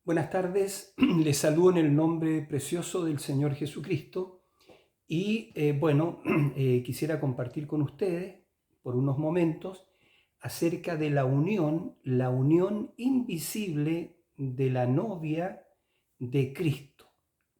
Buenas tardes, les saludo en el nombre precioso del Señor Jesucristo y quisiera compartir con ustedes por unos momentos acerca de la unión invisible de la novia de Cristo.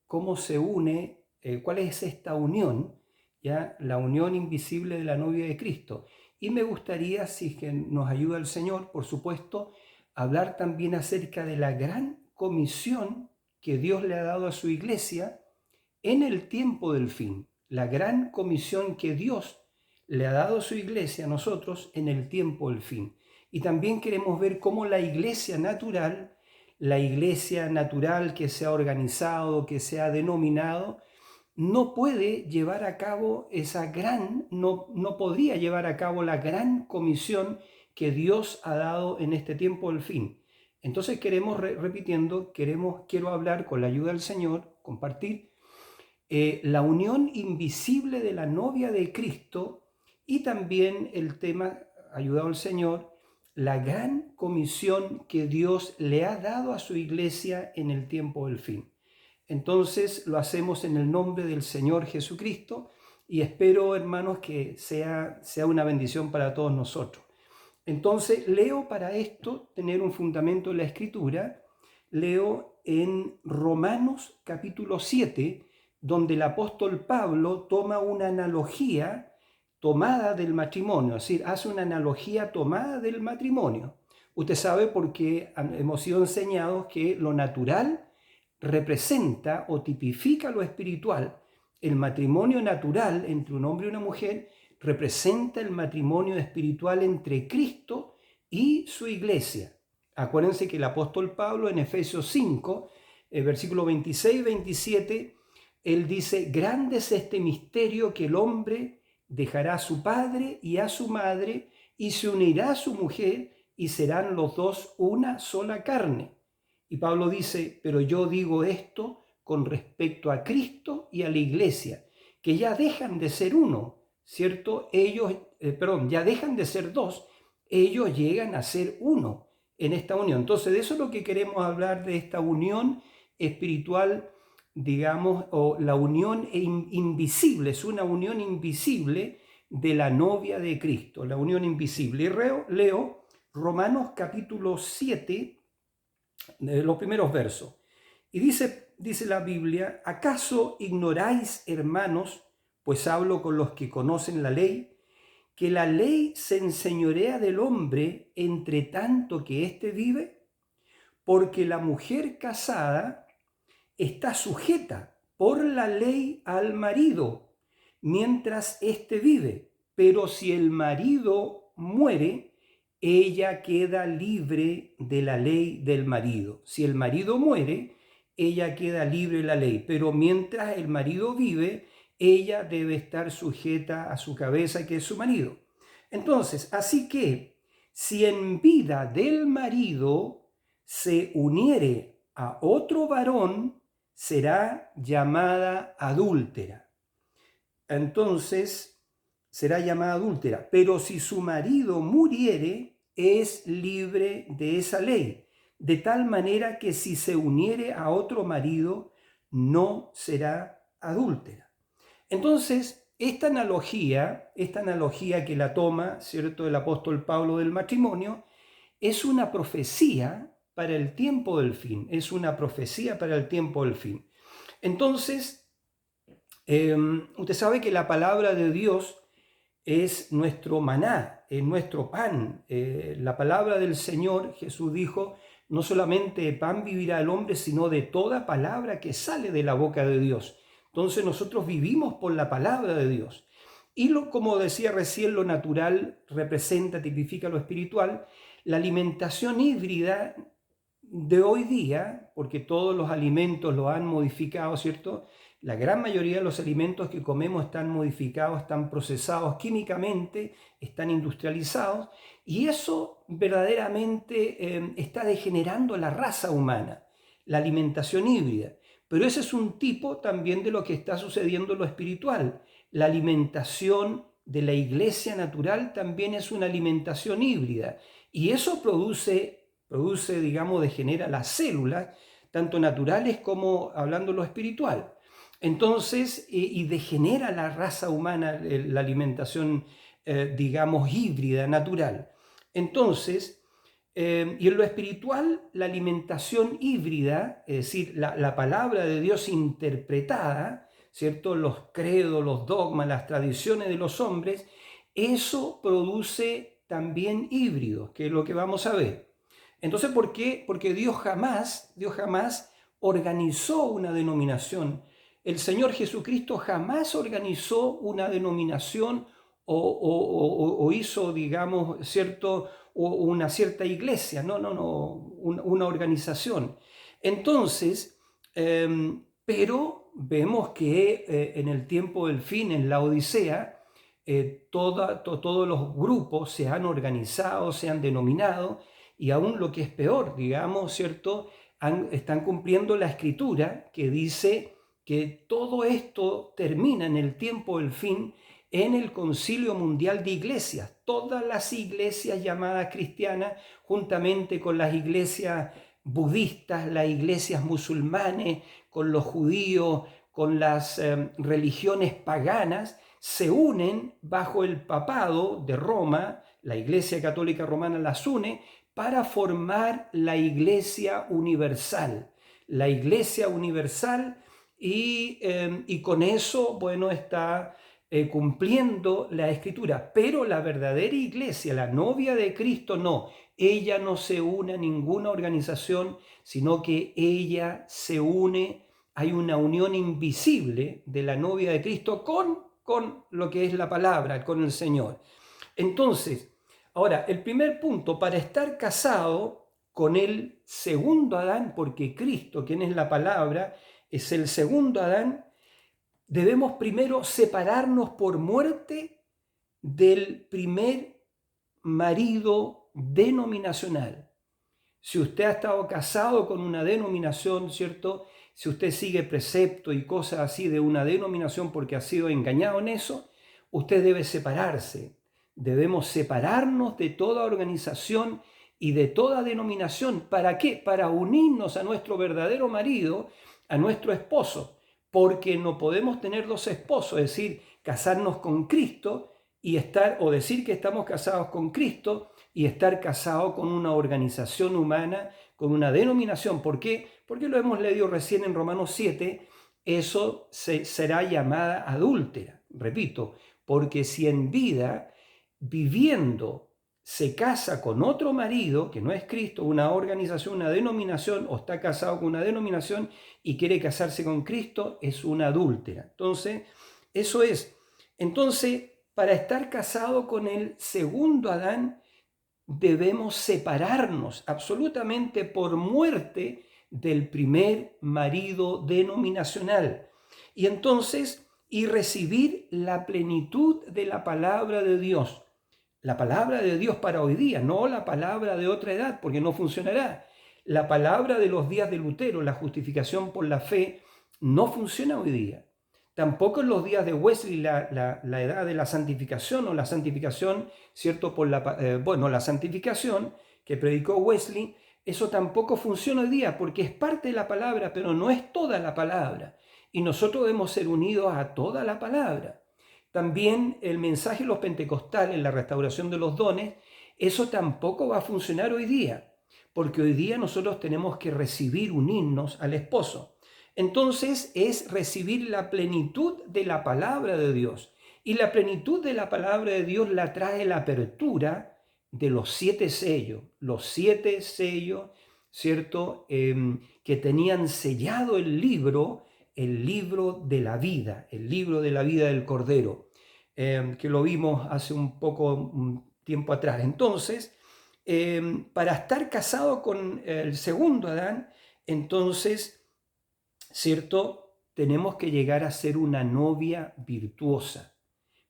¿Cómo se une? ¿Cuál es esta unión? ¿Ya? La unión invisible de la novia de Cristo. Y me gustaría, si es que nos ayuda el Señor, por supuesto, hablar también acerca de la gran comisión que Dios le ha dado a su iglesia en el tiempo del fin. La gran comisión que Dios le ha dado a su iglesia, a nosotros, en el tiempo del fin. Y también queremos ver cómo la iglesia natural que se ha organizado, que se ha denominado, no puede llevar a cabo no podría llevar a cabo la gran comisión que Dios ha dado en este tiempo del fin. Entonces quiero hablar con la ayuda del Señor, compartir la unión invisible de la novia de Cristo y también el tema, ayudado el Señor, la gran comisión que Dios le ha dado a su iglesia en el tiempo del fin. Entonces lo hacemos en el nombre del Señor Jesucristo y espero, hermanos, que sea una bendición para todos nosotros. Entonces leo para esto, tener un fundamento en la Escritura, leo en Romanos capítulo 7, donde el apóstol Pablo toma una analogía tomada del matrimonio, es decir, hace una analogía tomada del matrimonio. Usted sabe porque hemos sido enseñados que lo natural representa o tipifica lo espiritual. El matrimonio natural entre un hombre y una mujer representa el matrimonio espiritual entre Cristo y su iglesia. Acuérdense que el apóstol Pablo en Efesios 5, versículo 26 y 27, él dice: grande es este misterio, que el hombre dejará a su padre y a su madre y se unirá a su mujer y serán los dos una sola carne. Y Pablo dice: pero yo digo esto con respecto a Cristo y a la iglesia, que ya dejan de ser uno, ¿cierto? Ya dejan de ser dos, ellos llegan a ser uno en esta unión. Entonces, de eso es lo que queremos hablar, de esta unión espiritual, digamos, o la unión invisible, es una unión invisible de la novia de Cristo, la unión invisible. Y leo Romanos capítulo 7, los primeros versos. Y dice la Biblia: ¿acaso ignoráis, hermanos, pues hablo con los que conocen la ley, que la ley se enseñorea del hombre entre tanto que éste vive? Porque la mujer casada está sujeta por la ley al marido mientras éste vive, pero si el marido muere, ella queda libre de la ley del marido. Si el marido muere, ella queda libre de la ley, pero mientras el marido vive, ella debe estar sujeta a su cabeza, que es su marido. Entonces, así que si en vida del marido se uniere a otro varón, será llamada adúltera. Entonces, será llamada adúltera. Pero si su marido muriere, es libre de esa ley, de tal manera que si se uniere a otro marido, no será adúltera. Entonces, esta analogía que la toma, ¿cierto?, el apóstol Pablo del matrimonio, es una profecía para el tiempo del fin, es una profecía para el tiempo del fin. Entonces, usted sabe que la palabra de Dios es nuestro maná, es nuestro pan. La palabra del Señor, Jesús dijo: no solamente de pan vivirá el hombre, sino de toda palabra que sale de la boca de Dios. Entonces nosotros vivimos por la palabra de Dios. Y como decía recién, lo natural representa, tipifica lo espiritual. La alimentación híbrida de hoy día, porque todos los alimentos lo han modificado, ¿cierto? La gran mayoría de los alimentos que comemos están modificados, están procesados químicamente, están industrializados, y eso verdaderamente está degenerando la raza humana, la alimentación híbrida. Pero ese es un tipo también de lo que está sucediendo en lo espiritual. La alimentación de la iglesia natural también es una alimentación híbrida, y eso produce, digamos, degenera las células, tanto naturales como hablando lo espiritual. Entonces, y degenera la raza humana la alimentación, digamos, híbrida, natural. Entonces, y en lo espiritual, la alimentación híbrida, es decir, la palabra de Dios interpretada, ¿cierto? Los credos, los dogmas, las tradiciones de los hombres, eso produce también híbridos, que es lo que vamos a ver. Entonces, ¿por qué? Porque Dios jamás organizó una denominación. El Señor Jesucristo jamás organizó una denominación o hizo, digamos, cierto, una cierta iglesia, no, una organización. Entonces, pero vemos que en el tiempo del fin, en la Odisea, todos los grupos se han organizado, se han denominado, y aún lo que es peor, digamos, ¿cierto? Están cumpliendo la escritura que dice que todo esto termina en el tiempo del fin en el Concilio Mundial de Iglesias. Todas las iglesias llamadas cristianas, juntamente con las iglesias budistas, las iglesias musulmanes, con los judíos, con las religiones paganas, se unen bajo el papado de Roma, la Iglesia Católica Romana las une, para formar la Iglesia Universal. La Iglesia Universal y con eso, bueno, está cumpliendo la Escritura. Pero la verdadera Iglesia, la novia de Cristo, no. Ella no se une a ninguna organización, sino que ella se une, hay una unión invisible de la novia de Cristo con lo que es la palabra, con el Señor. Entonces, ahora, el primer punto, para estar casado con el segundo Adán, porque Cristo, quien es la palabra, es el segundo Adán, debemos primero separarnos por muerte del primer marido denominacional. Si usted ha estado casado con una denominación, ¿cierto? Si usted sigue preceptos y cosas así de una denominación porque ha sido engañado en eso, usted debe separarse. Debemos separarnos de toda organización y de toda denominación. ¿Para qué? Para unirnos a nuestro verdadero marido, a nuestro esposo, porque no podemos tener dos esposos, es decir, casarnos con Cristo y estar, o decir que estamos casados con Cristo y estar casado con una organización humana, con una denominación. ¿Por qué? Porque lo hemos leído recién en Romanos 7, eso será llamada adúltera. Repito, porque si en vida, viviendo, se casa con otro marido, que no es Cristo, una organización, una denominación, o está casado con una denominación y quiere casarse con Cristo, es una adúltera. Entonces, eso es. Entonces, para estar casado con el segundo Adán, debemos separarnos absolutamente por muerte del primer marido denominacional. Y entonces, y recibir la plenitud de la palabra de Dios. La palabra de Dios para hoy día, no la palabra de otra edad, porque no funcionará. La palabra de los días de Lutero, la justificación por la fe, no funciona hoy día. Tampoco en los días de Wesley la edad de la santificación o la santificación, ¿cierto? Por la santificación que predicó Wesley, eso tampoco funciona hoy día porque es parte de la palabra, pero no es toda la palabra. Y nosotros debemos ser unidos a toda la palabra. También el mensaje de los pentecostales, la restauración de los dones, eso tampoco va a funcionar hoy día, porque hoy día nosotros tenemos que recibir, unirnos al esposo. Entonces es recibir la plenitud de la palabra de Dios. Y la plenitud de la palabra de Dios la trae la apertura de los 7 sellos. Los 7 sellos, ¿cierto? Que tenían sellado el libro de la vida, el libro de la vida del Cordero, que lo vimos hace un tiempo atrás. Entonces, para estar casado con el segundo Adán, entonces, ¿cierto? Tenemos que llegar a ser una novia virtuosa.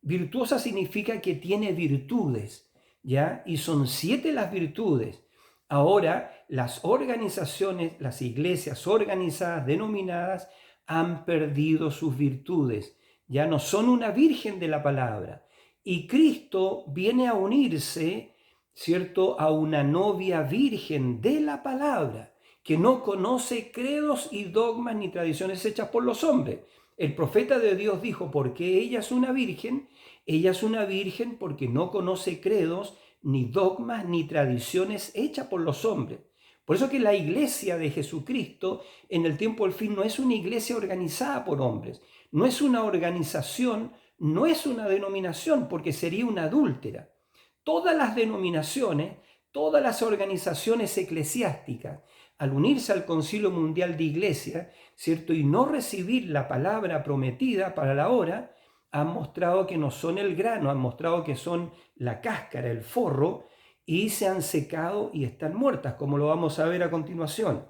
Virtuosa significa que tiene virtudes, ¿ya? Y son 7 las virtudes. Ahora, las organizaciones, las iglesias organizadas, denominadas, han perdido sus virtudes. Ya no son una virgen de la palabra. Y Cristo viene a unirse, ¿cierto?, a una novia virgen de la palabra, que no conoce credos y dogmas ni tradiciones hechas por los hombres. El profeta de Dios dijo, porque ella es una virgen porque no conoce credos, ni dogmas, ni tradiciones hechas por los hombres. Por eso que la iglesia de Jesucristo en el tiempo del fin no es una iglesia organizada por hombres, no es una organización, no es una denominación, porque sería una adúltera. Todas las denominaciones, todas las organizaciones eclesiásticas, al unirse al Concilio Mundial de Iglesia, ¿cierto? Y no recibir la palabra prometida para la hora, han mostrado que no son el grano, han mostrado que son la cáscara, el forro, y se han secado y están muertas, como lo vamos a ver a continuación.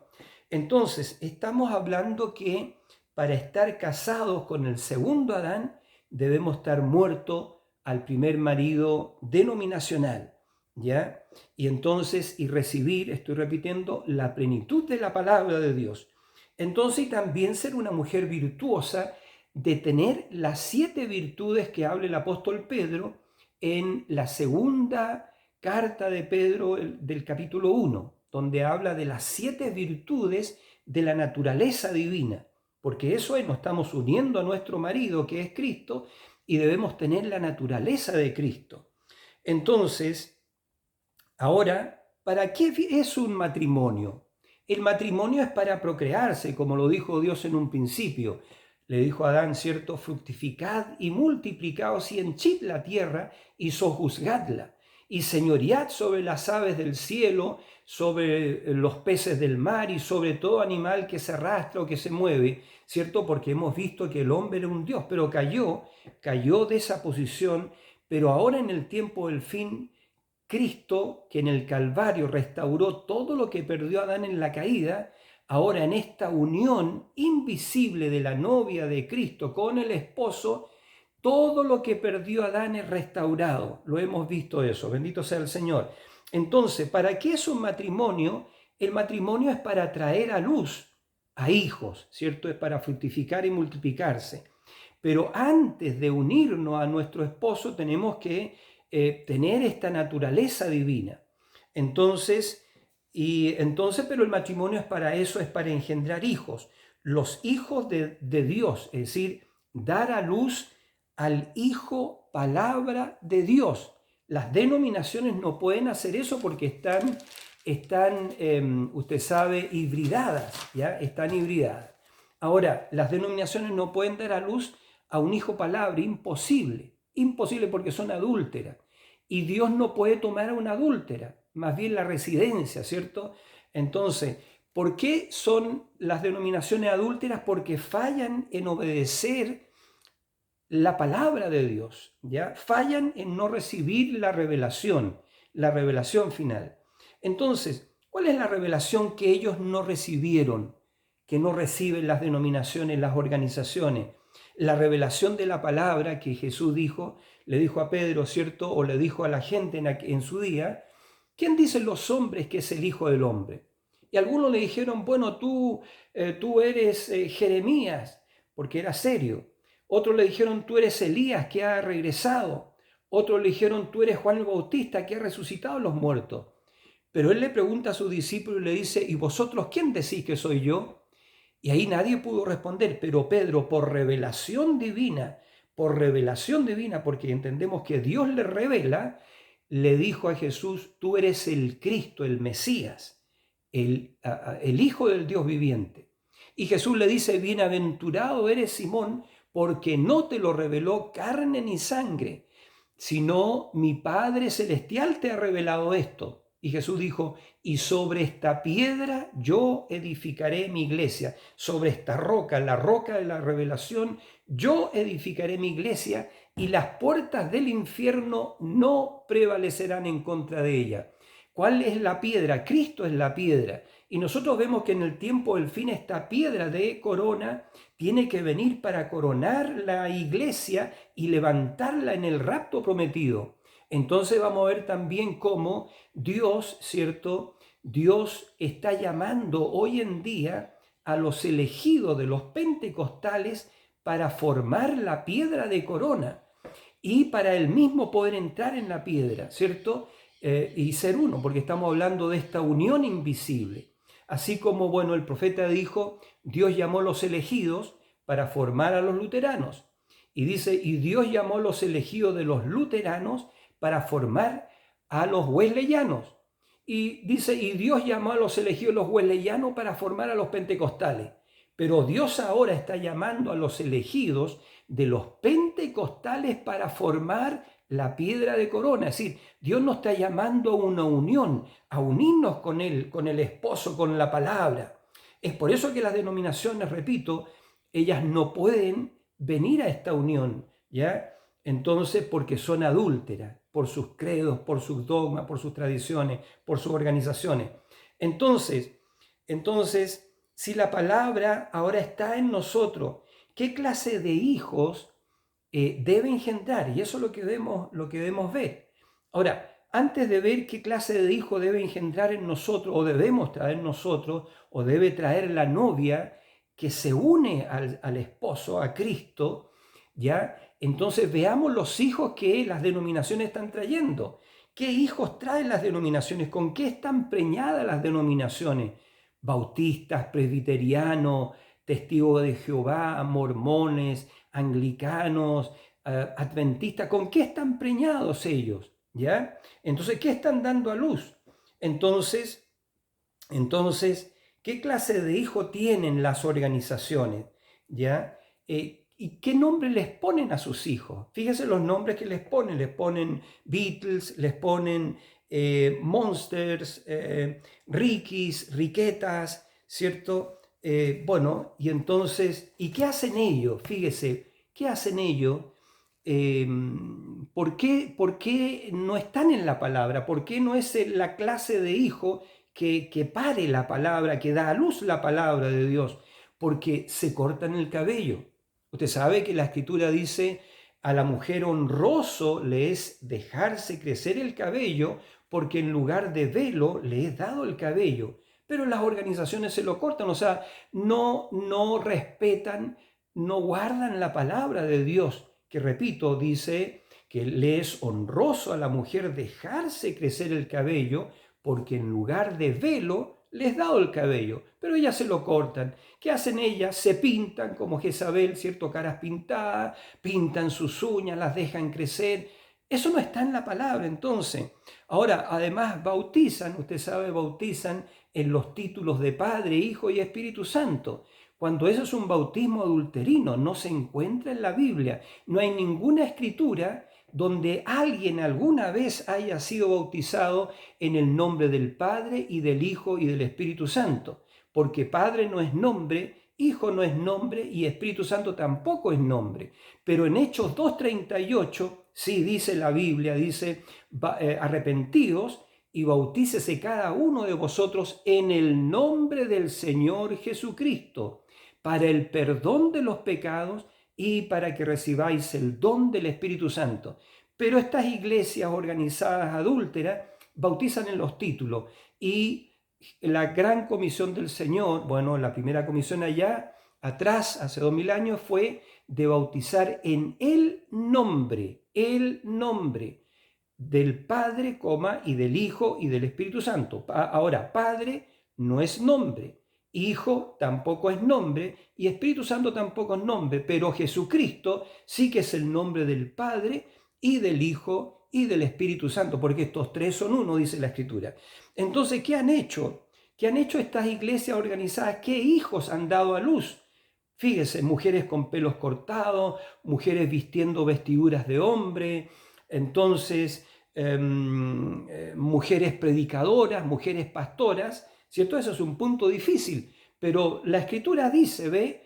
Entonces, estamos hablando que para estar casados con el segundo Adán, debemos estar muertos al primer marido denominacional, ¿ya? Y entonces, y recibir, estoy repitiendo, la plenitud de la palabra de Dios. Entonces, y también ser una mujer virtuosa, de tener las 7 virtudes que habla el apóstol Pedro en la segunda carta de Pedro del capítulo 1, donde habla de las 7 virtudes de la naturaleza divina, porque eso es, nos estamos uniendo a nuestro marido que es Cristo y debemos tener la naturaleza de Cristo. Entonces, ahora, ¿para qué es un matrimonio? El matrimonio es para procrearse, como lo dijo Dios en un principio. Le dijo a Adán, ¿cierto? Fructificad y multiplicaos y henchid la tierra y sojuzgadla y señoread sobre las aves del cielo, sobre los peces del mar y sobre todo animal que se arrastra o que se mueve, ¿cierto? Porque hemos visto que el hombre era un Dios, pero cayó de esa posición, pero ahora en el tiempo del fin, Cristo, que en el Calvario restauró todo lo que perdió Adán en la caída, ahora en esta unión invisible de la novia de Cristo con el esposo, todo lo que perdió Adán es restaurado. Lo hemos visto eso, bendito sea el Señor. Entonces, ¿para qué es un matrimonio? El matrimonio es para traer a luz a hijos, ¿cierto? Es para fructificar y multiplicarse. Pero antes de unirnos a nuestro esposo tenemos que tener esta naturaleza divina. Entonces, pero el matrimonio es para eso, es para engendrar hijos. Los hijos de Dios, es decir, dar a luz al Hijo palabra de Dios. Las denominaciones no pueden hacer eso porque están usted sabe, hibridadas, ¿ya? Están hibridadas. Ahora, las denominaciones no pueden dar a luz a un hijo palabra, imposible porque son adúlteras. Y Dios no puede tomar a una adúltera, más bien la residencia, ¿cierto? Entonces, ¿por qué son las denominaciones adúlteras? Porque fallan en obedecer la palabra de Dios, ¿ya? Fallan en no recibir la revelación final. Entonces, ¿cuál es la revelación que ellos no recibieron, que no reciben las denominaciones, las organizaciones? La revelación de la palabra que Jesús le dijo a Pedro, ¿cierto? O le dijo a la gente en su día, ¿quién dicen los hombres que es el Hijo del Hombre? Y algunos le dijeron, bueno, tú eres Jeremías, porque era serio. Otros le dijeron, tú eres Elías que ha regresado. Otros le dijeron, tú eres Juan el Bautista que ha resucitado a los muertos. Pero él le pregunta a sus discípulos y le dice, ¿y vosotros quién decís que soy yo? Y ahí nadie pudo responder, pero Pedro, por revelación divina, porque entendemos que Dios le revela, le dijo a Jesús, tú eres el Cristo, el Mesías, el Hijo del Dios viviente. Y Jesús le dice, bienaventurado eres Simón, porque no te lo reveló carne ni sangre, sino mi Padre Celestial te ha revelado esto. Y Jesús dijo, y sobre esta piedra yo edificaré mi iglesia, sobre esta roca, la roca de la revelación, yo edificaré mi iglesia y las puertas del infierno no prevalecerán en contra de ella. ¿Cuál es la piedra? Cristo es la piedra. Y nosotros vemos que en el tiempo del fin esta piedra de corona tiene que venir para coronar la iglesia y levantarla en el rapto prometido. Entonces vamos a ver también cómo Dios, ¿cierto? Dios está llamando hoy en día a los elegidos de los pentecostales para formar la piedra de corona y para él mismo poder entrar en la piedra, ¿cierto? Y ser uno, porque estamos hablando de esta unión invisible. Así como, bueno, el profeta dijo, Dios llamó a los elegidos para formar a los luteranos. Y dice, y Dios llamó a los elegidos de los luteranos para formar a los wesleyanos. Y dice, y Dios llamó a los elegidos de los wesleyanos para formar a los pentecostales. Pero Dios ahora está llamando a los elegidos de los pentecostales para formar la piedra de corona. Es decir, Dios nos está llamando a una unión, a unirnos con Él, con el esposo, con la palabra. Es por eso que las denominaciones, repito, ellas no pueden venir a esta unión, ¿ya? Entonces, porque son adúlteras por sus credos, por sus dogmas, por sus tradiciones, por sus organizaciones. Entonces, si la palabra ahora está en nosotros, ¿qué clase de hijos debe engendrar? Y eso es lo que debemos ver. Ahora, antes de ver qué clase de hijo debe engendrar en nosotros, o debemos traer nosotros, o debe traer la novia que se une al esposo, a Cristo, ¿ya? Entonces veamos los hijos que las denominaciones están trayendo. ¿Qué hijos traen las denominaciones? ¿Con qué están preñadas las denominaciones? Bautistas, presbiterianos, testigos de Jehová, mormones, anglicanos, adventistas. ¿Con qué están preñados ellos? ¿Ya? Entonces, ¿qué están dando a luz? Entonces, ¿qué clase de hijo tienen las organizaciones? ¿Ya? ¿Y qué nombre les ponen a sus hijos? Fíjense los nombres que les ponen Beatles, les ponen Monsters, Rickies, Riquetas, ¿cierto? Bueno, y entonces, ¿y qué hacen ellos? Fíjese, ¿qué hacen ellos? ¿Por qué no están en la palabra? ¿Por qué no es la clase de hijo que pare la palabra, que da a luz la palabra de Dios? Porque se cortan el cabello. Usted sabe que la escritura dice, a la mujer honroso le es dejarse crecer el cabello, porque en lugar de velo le es dado el cabello. Pero las organizaciones se lo cortan, o sea, no respetan, no guardan la palabra de Dios, que repito, dice que le es honroso a la mujer dejarse crecer el cabello, porque en lugar de velo les dado el cabello, pero ellas se lo cortan. ¿Qué hacen ellas? Se pintan como Jezabel, ¿cierto? Caras pintadas, pintan sus uñas, las dejan crecer. Eso no está en la palabra, entonces. Ahora, además bautizan, usted sabe, bautizan en los títulos de Padre, Hijo y Espíritu Santo. Cuando eso es un bautismo adulterino, no se encuentra en la Biblia. No hay ninguna escritura donde alguien alguna vez haya sido bautizado en el nombre del Padre y del Hijo y del Espíritu Santo, porque Padre no es nombre, Hijo no es nombre y Espíritu Santo tampoco es nombre. Pero en Hechos 2:38, sí dice la Biblia, dice, arrepentidos y bautícese cada uno de vosotros en el nombre del Señor Jesucristo, para el perdón de los pecados y para que recibáis el don del Espíritu Santo. Pero estas iglesias organizadas adúlteras bautizan en los títulos, y la gran comisión del Señor, bueno, la primera comisión allá atrás, hace 2000 años, fue de bautizar en el nombre del Padre, y del Hijo y del Espíritu Santo. Ahora, Padre no es nombre, Hijo tampoco es nombre y Espíritu Santo tampoco es nombre, pero Jesucristo sí que es el nombre del Padre y del Hijo y del Espíritu Santo, porque estos tres son uno, dice la Escritura. Entonces, ¿qué han hecho? ¿Qué han hecho estas iglesias organizadas? ¿Qué hijos han dado a luz? Fíjese, mujeres con pelos cortados, mujeres vistiendo vestiduras de hombre, entonces mujeres predicadoras, mujeres pastoras, ¿cierto? Eso es un punto difícil, pero la Escritura dice, ¿ve?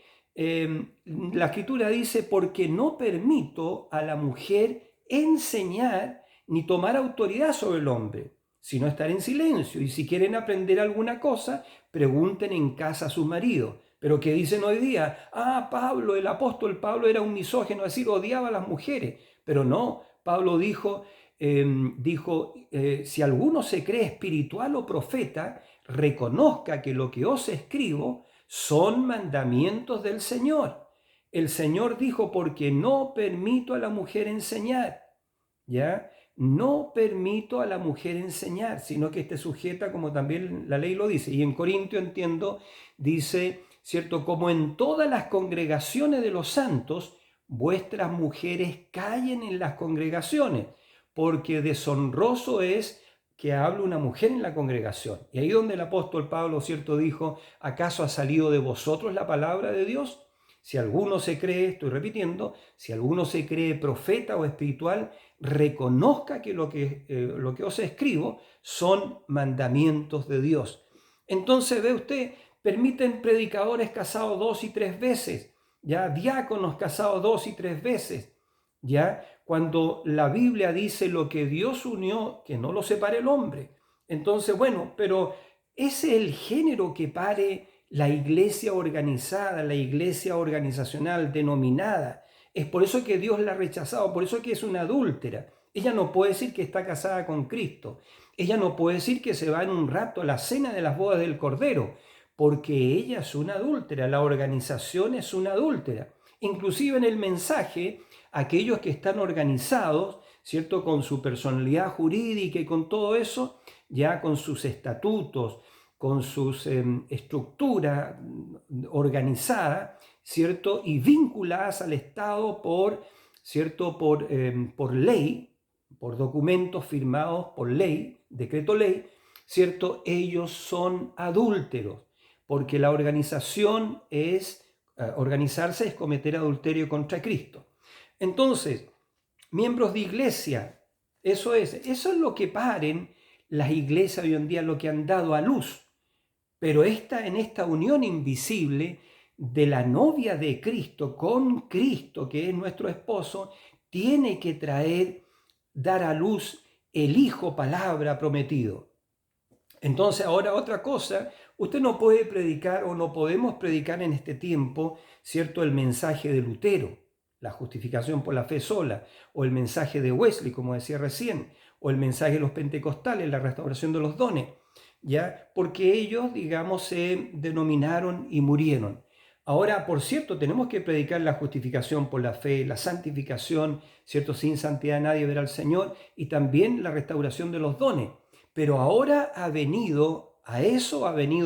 La Escritura dice, porque no permito a la mujer enseñar ni tomar autoridad sobre el hombre, sino estar en silencio. Y si quieren aprender alguna cosa, pregunten en casa a su marido. Pero ¿qué dicen hoy día? Pablo, el apóstol Pablo era un misógino, es decir, odiaba a las mujeres. Pero no, Pablo dijo, si alguno se cree espiritual o profeta, reconozca que lo que os escribo son mandamientos del Señor. El Señor dijo, porque no permito a la mujer enseñar, ¿ya? no permito a la mujer enseñar, sino que esté sujeta, como también la ley lo dice. Y en Corintio, entiendo, dice, ¿cierto? Como en todas las congregaciones de los santos, vuestras mujeres callen en las congregaciones, porque deshonroso es que hable una mujer en la congregación. Y ahí donde el apóstol Pablo, ¿cierto?, dijo, ¿acaso ha salido de vosotros la palabra de Dios? Si alguno se cree, estoy repitiendo, si alguno se cree profeta o espiritual, reconozca que lo que os escribo son mandamientos de Dios. Entonces, ve usted, permiten predicadores casados 2 y 3 veces, ya diáconos casados 2 y 3 veces, ya cuando la Biblia dice lo que Dios unió, que no lo separe el hombre. Entonces, bueno, pero ese es el género que pare la iglesia organizada, la iglesia organizacional denominada. Es por eso que Dios la ha rechazado, por eso que es una adúltera. Ella no puede decir que está casada con Cristo. Ella no puede decir que se va en un rato a la cena de las bodas del Cordero, porque ella es una adúltera, la organización es una adúltera. Inclusive en el mensaje, aquellos que están organizados, ¿cierto?, con su personalidad jurídica y con todo eso, ya con sus estatutos, con sus estructuras organizadas, ¿cierto?, y vinculadas al Estado ¿cierto?, por ley, por documentos firmados por ley, decreto ley, ¿cierto? Ellos son adúlteros, porque la organización organizarse es cometer adulterio contra Cristo. Entonces, miembros de iglesia, eso es lo que paren las iglesias hoy en día, lo que han dado a luz. Pero en esta unión invisible de la novia de Cristo con Cristo, que es nuestro esposo, tiene que dar a luz el Hijo palabra prometido. Entonces, ahora otra cosa, usted no puede predicar o no podemos predicar en este tiempo, ¿cierto?, el mensaje de Lutero, la justificación por la fe sola, o el mensaje de Wesley, como decía recién, o el mensaje de los pentecostales, la restauración de los dones, ¿ya? Porque ellos, digamos, se denominaron y murieron. Ahora, por cierto, tenemos que predicar la justificación por la fe, la santificación, ¿cierto? Sin santidad nadie verá al Señor, y también la restauración de los dones. Pero ahora ha venido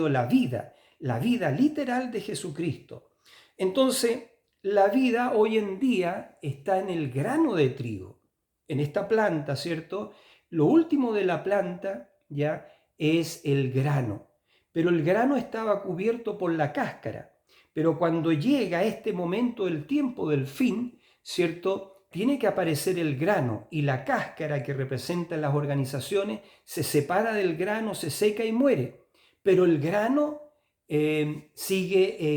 la vida literal de Jesucristo. Entonces, la vida hoy en día está en el grano de trigo, en esta planta, ¿cierto? Lo último de la planta ya es el grano, pero el grano estaba cubierto por la cáscara. Pero cuando llega este momento del tiempo del fin, ¿cierto?, tiene que aparecer el grano, y la cáscara que representa las organizaciones se separa del grano, se seca y muere. Pero el grano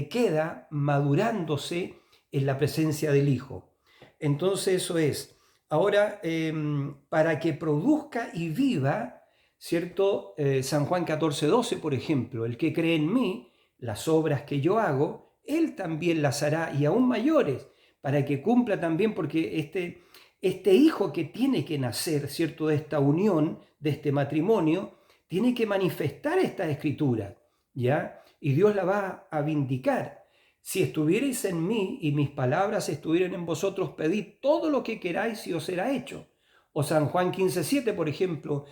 queda madurándose en la presencia del Hijo. Entonces eso es. Ahora, para que produzca y viva, ¿cierto? San Juan 14:12, por ejemplo, el que cree en mí, las obras que yo hago, él también las hará, y aún mayores, para que cumpla también, porque este hijo que tiene que nacer, ¿cierto?, de esta unión, de este matrimonio, tiene que manifestar esta escritura, ¿ya? Y Dios la va a vindicar. Si estuvierais en mí y mis palabras estuvieran en vosotros, pedid todo lo que queráis y os será hecho. O San Juan 15:7, por ejemplo,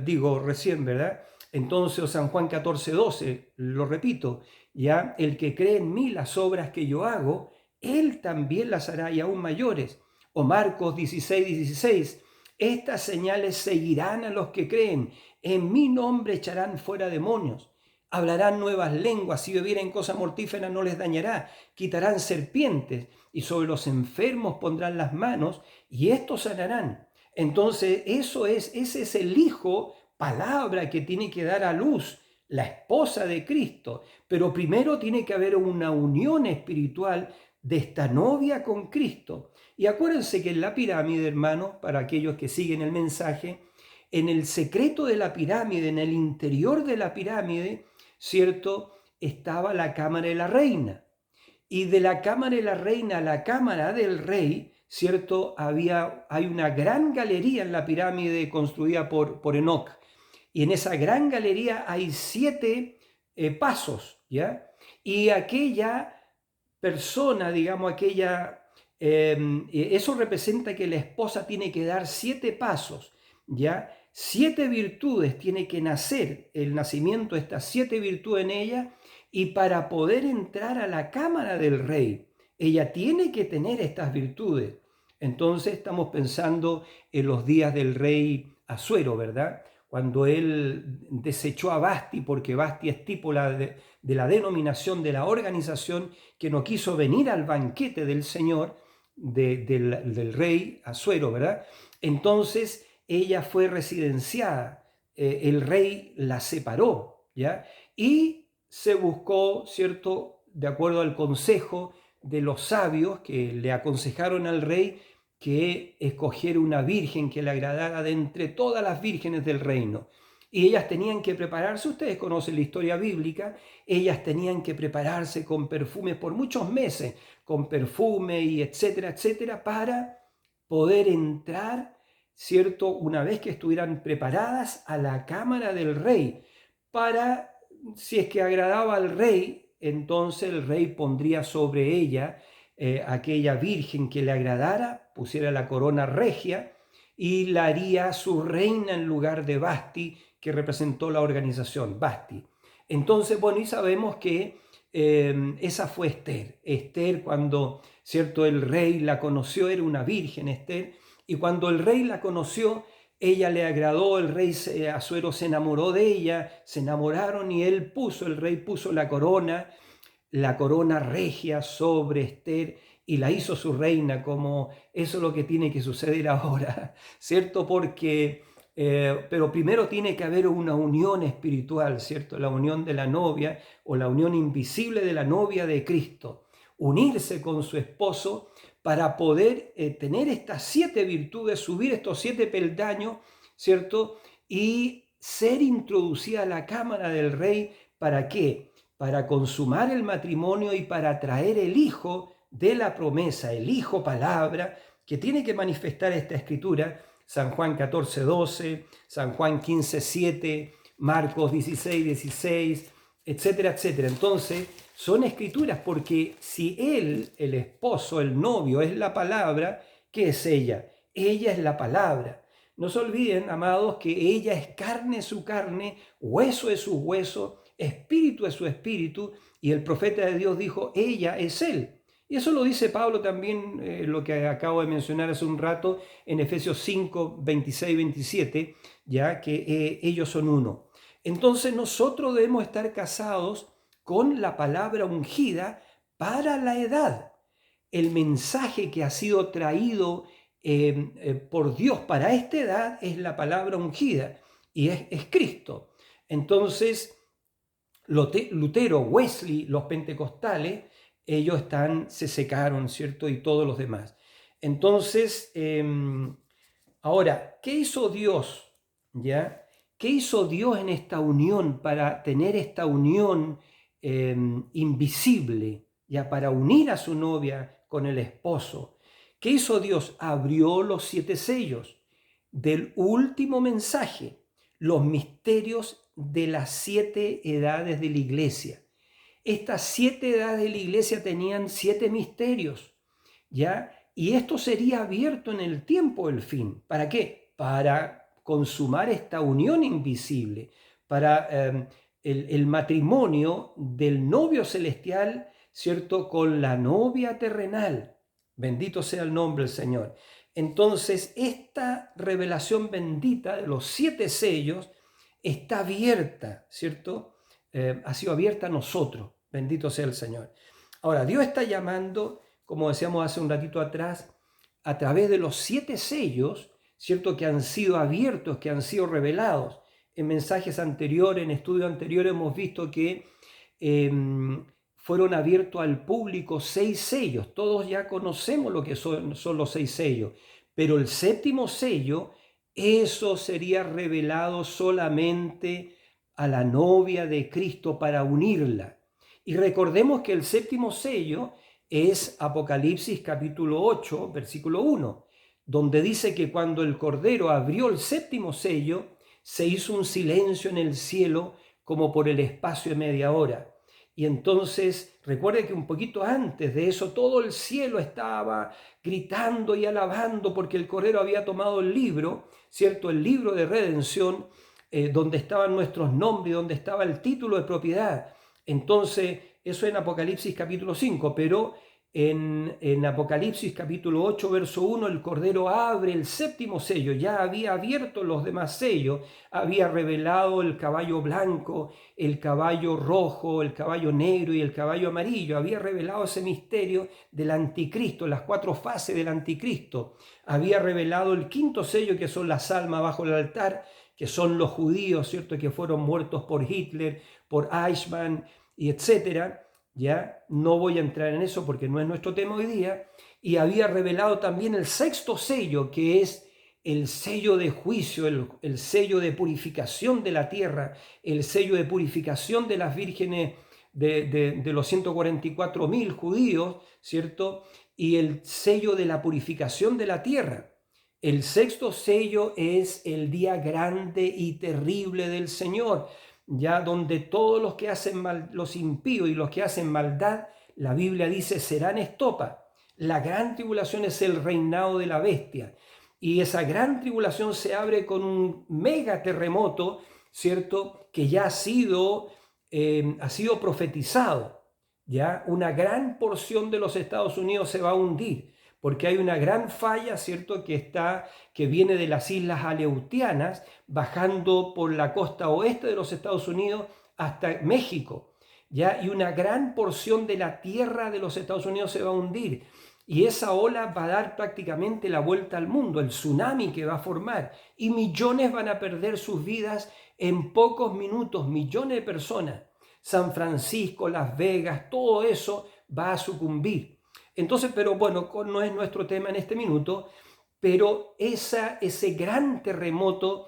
digo recién, ¿verdad? Entonces, o San Juan 14:12, lo repito, ya, el que cree en mí, las obras que yo hago, él también las hará, y aún mayores. O Marcos 16:16, estas señales seguirán a los que creen, en mi nombre echarán fuera demonios, hablarán nuevas lenguas, si bebieren cosa mortífera no les dañará, quitarán serpientes, y sobre los enfermos pondrán las manos, y estos sanarán. Entonces, ese es el Hijo, palabra que tiene que dar a luz, la esposa de Cristo. Pero primero tiene que haber una unión espiritual de esta novia con Cristo. Y acuérdense que en la pirámide, hermanos, para aquellos que siguen el mensaje, en el secreto de la pirámide, en el interior de la pirámide, ¿cierto?, estaba la cámara de la reina. Y de la cámara de la reina a la cámara del rey, ¿cierto?, hay una gran galería en la pirámide construida por Enoch. Y en esa gran galería hay 7 pasos, ¿ya? Y aquella persona, digamos, aquella Eso representa que la esposa tiene que dar 7 pasos, ¿ya? 7 virtudes tiene que nacer, el nacimiento de estas 7 virtudes en ella, y para poder entrar a la cámara del rey, ella tiene que tener estas virtudes. Entonces estamos pensando en los días del rey Asuero, ¿verdad? Cuando él desechó a Basti, porque Basti es tipo de la denominación de la organización que no quiso venir al banquete del Señor, del rey Asuero, ¿verdad? Entonces ella fue residenciada, el rey la separó, ¿ya? Y se buscó, ¿cierto?, de acuerdo al consejo de los sabios que le aconsejaron al rey que escogiera una virgen que le agradara de entre todas las vírgenes del reino. Y ellas tenían que prepararse, ustedes conocen la historia bíblica, ellas tenían que prepararse con perfumes por muchos meses, con perfume y etcétera, etcétera, para poder entrar, ¿cierto?, una vez que estuvieran preparadas a la cámara del rey, para, si es que agradaba al rey, entonces el rey pondría sobre ella aquella virgen que le agradara, pusiera la corona regia y la haría su reina en lugar de Basti, que representó la organización, Basti. Entonces, bueno, y sabemos que esa fue Esther. Esther, cuando, ¿cierto?, el rey la conoció, era una virgen Esther, y cuando el rey la conoció, ella le agradó, el rey Asuero se enamoró de ella, se enamoraron y el rey puso la corona regia sobre Esther y la hizo su reina, como eso es lo que tiene que suceder ahora, ¿cierto? Porque, pero primero tiene que haber una unión espiritual, ¿cierto? La unión de la novia o la unión invisible de la novia de Cristo, unirse con su esposo para poder tener estas 7 virtudes, subir estos 7 peldaños, ¿cierto? Y ser introducida a la cámara del rey, ¿para qué? Para consumar el matrimonio y para traer el hijo de la promesa, el hijo palabra, que tiene que manifestar esta escritura, San Juan 14:12, San Juan 15:7, Marcos 16:16, etcétera, etcétera. Entonces, son escrituras porque si él, el esposo, el novio, es la palabra, ¿qué es ella? Ella es la palabra. No se olviden, amados, que ella es carne su carne, hueso es su hueso, espíritu es su espíritu, y el profeta de Dios dijo, ella es él. Y eso lo dice Pablo también, lo que acabo de mencionar hace un rato, en Efesios 5, 26, 27, ya que ellos son uno. Entonces nosotros debemos estar casados con la palabra ungida para la edad. El mensaje que ha sido traído por Dios para esta edad es la palabra ungida y es Cristo. Entonces, Lutero, Wesley, los pentecostales, ellos se secaron, ¿cierto? Y todos los demás. Entonces, ahora, ¿qué hizo Dios? ¿Ya? ¿Qué hizo Dios en esta unión para tener esta unión invisible, ya para unir a su novia con el esposo? ¿Qué hizo Dios? Abrió los 7 sellos del último mensaje, los misterios de las 7 edades de la iglesia. Estas 7 edades de la iglesia tenían 7 misterios, ¿ya? Y esto sería abierto en el tiempo del fin. ¿Para qué? Para consumar esta unión invisible, para el matrimonio del novio celestial, ¿cierto?, con la novia terrenal. Bendito sea el nombre del Señor. Entonces, esta revelación bendita de los 7 sellos está abierta, ¿cierto? Ha sido abierta a nosotros. Bendito sea el Señor. Ahora, Dios está llamando, como decíamos hace un ratito atrás, a través de los 7 sellos, ¿cierto?, que han sido abiertos, que han sido revelados. En mensajes anteriores, en estudios anteriores, hemos visto que fueron abiertos al público 6 sellos. Todos ya conocemos lo que son los 6 sellos, pero el 7º sello, eso sería revelado solamente a la novia de Cristo para unirla. Y recordemos que el 7º sello es Apocalipsis capítulo 8, versículo 1, donde dice que cuando el Cordero abrió el 7º sello, se hizo un silencio en el cielo como por el espacio de media hora. Y entonces, recuerde que un poquito antes de eso, todo el cielo estaba gritando y alabando porque el Cordero había tomado el libro, ¿cierto? El libro de redención, donde estaban nuestros nombres, donde estaba el título de propiedad. Entonces, eso en Apocalipsis capítulo 5, pero en Apocalipsis capítulo 8, verso 1, el Cordero abre el séptimo sello, ya había abierto los demás sellos, había revelado el caballo blanco, el caballo rojo, el caballo negro y el caballo amarillo, había revelado ese misterio del anticristo, las 4 fases del anticristo, había revelado el quinto sello, que son las almas bajo el altar, que son los judíos, ¿cierto?, que fueron muertos por Hitler, por Eichmann y etcétera. Ya no voy a entrar en eso porque no es nuestro tema hoy día. Y había revelado también el sexto sello, que es el sello de juicio, el sello de purificación de la tierra, el sello de purificación de las vírgenes de los 144.000 judíos, ¿cierto? Y el sello de la purificación de la tierra. El sexto sello es el día grande y terrible del Señor, ya donde todos los que hacen mal, los impíos y los que hacen maldad, la Biblia dice, serán estopa. La gran tribulación es el reinado de la bestia. Y esa gran tribulación se abre con un mega terremoto, ¿cierto? Que ya ha sido profetizado. Ya una gran porción de los Estados Unidos se va a hundir, porque hay una gran falla, ¿cierto?, que viene de las islas Aleutianas, bajando por la costa oeste de los Estados Unidos hasta México, ¿ya? Y una gran porción de la tierra de los Estados Unidos se va a hundir. Y esa ola va a dar prácticamente la vuelta al mundo, el tsunami que va a formar. Y millones van a perder sus vidas en pocos minutos, millones de personas. San Francisco, Las Vegas, todo eso va a sucumbir. Entonces, pero bueno, no es nuestro tema en este minuto, pero ese gran terremoto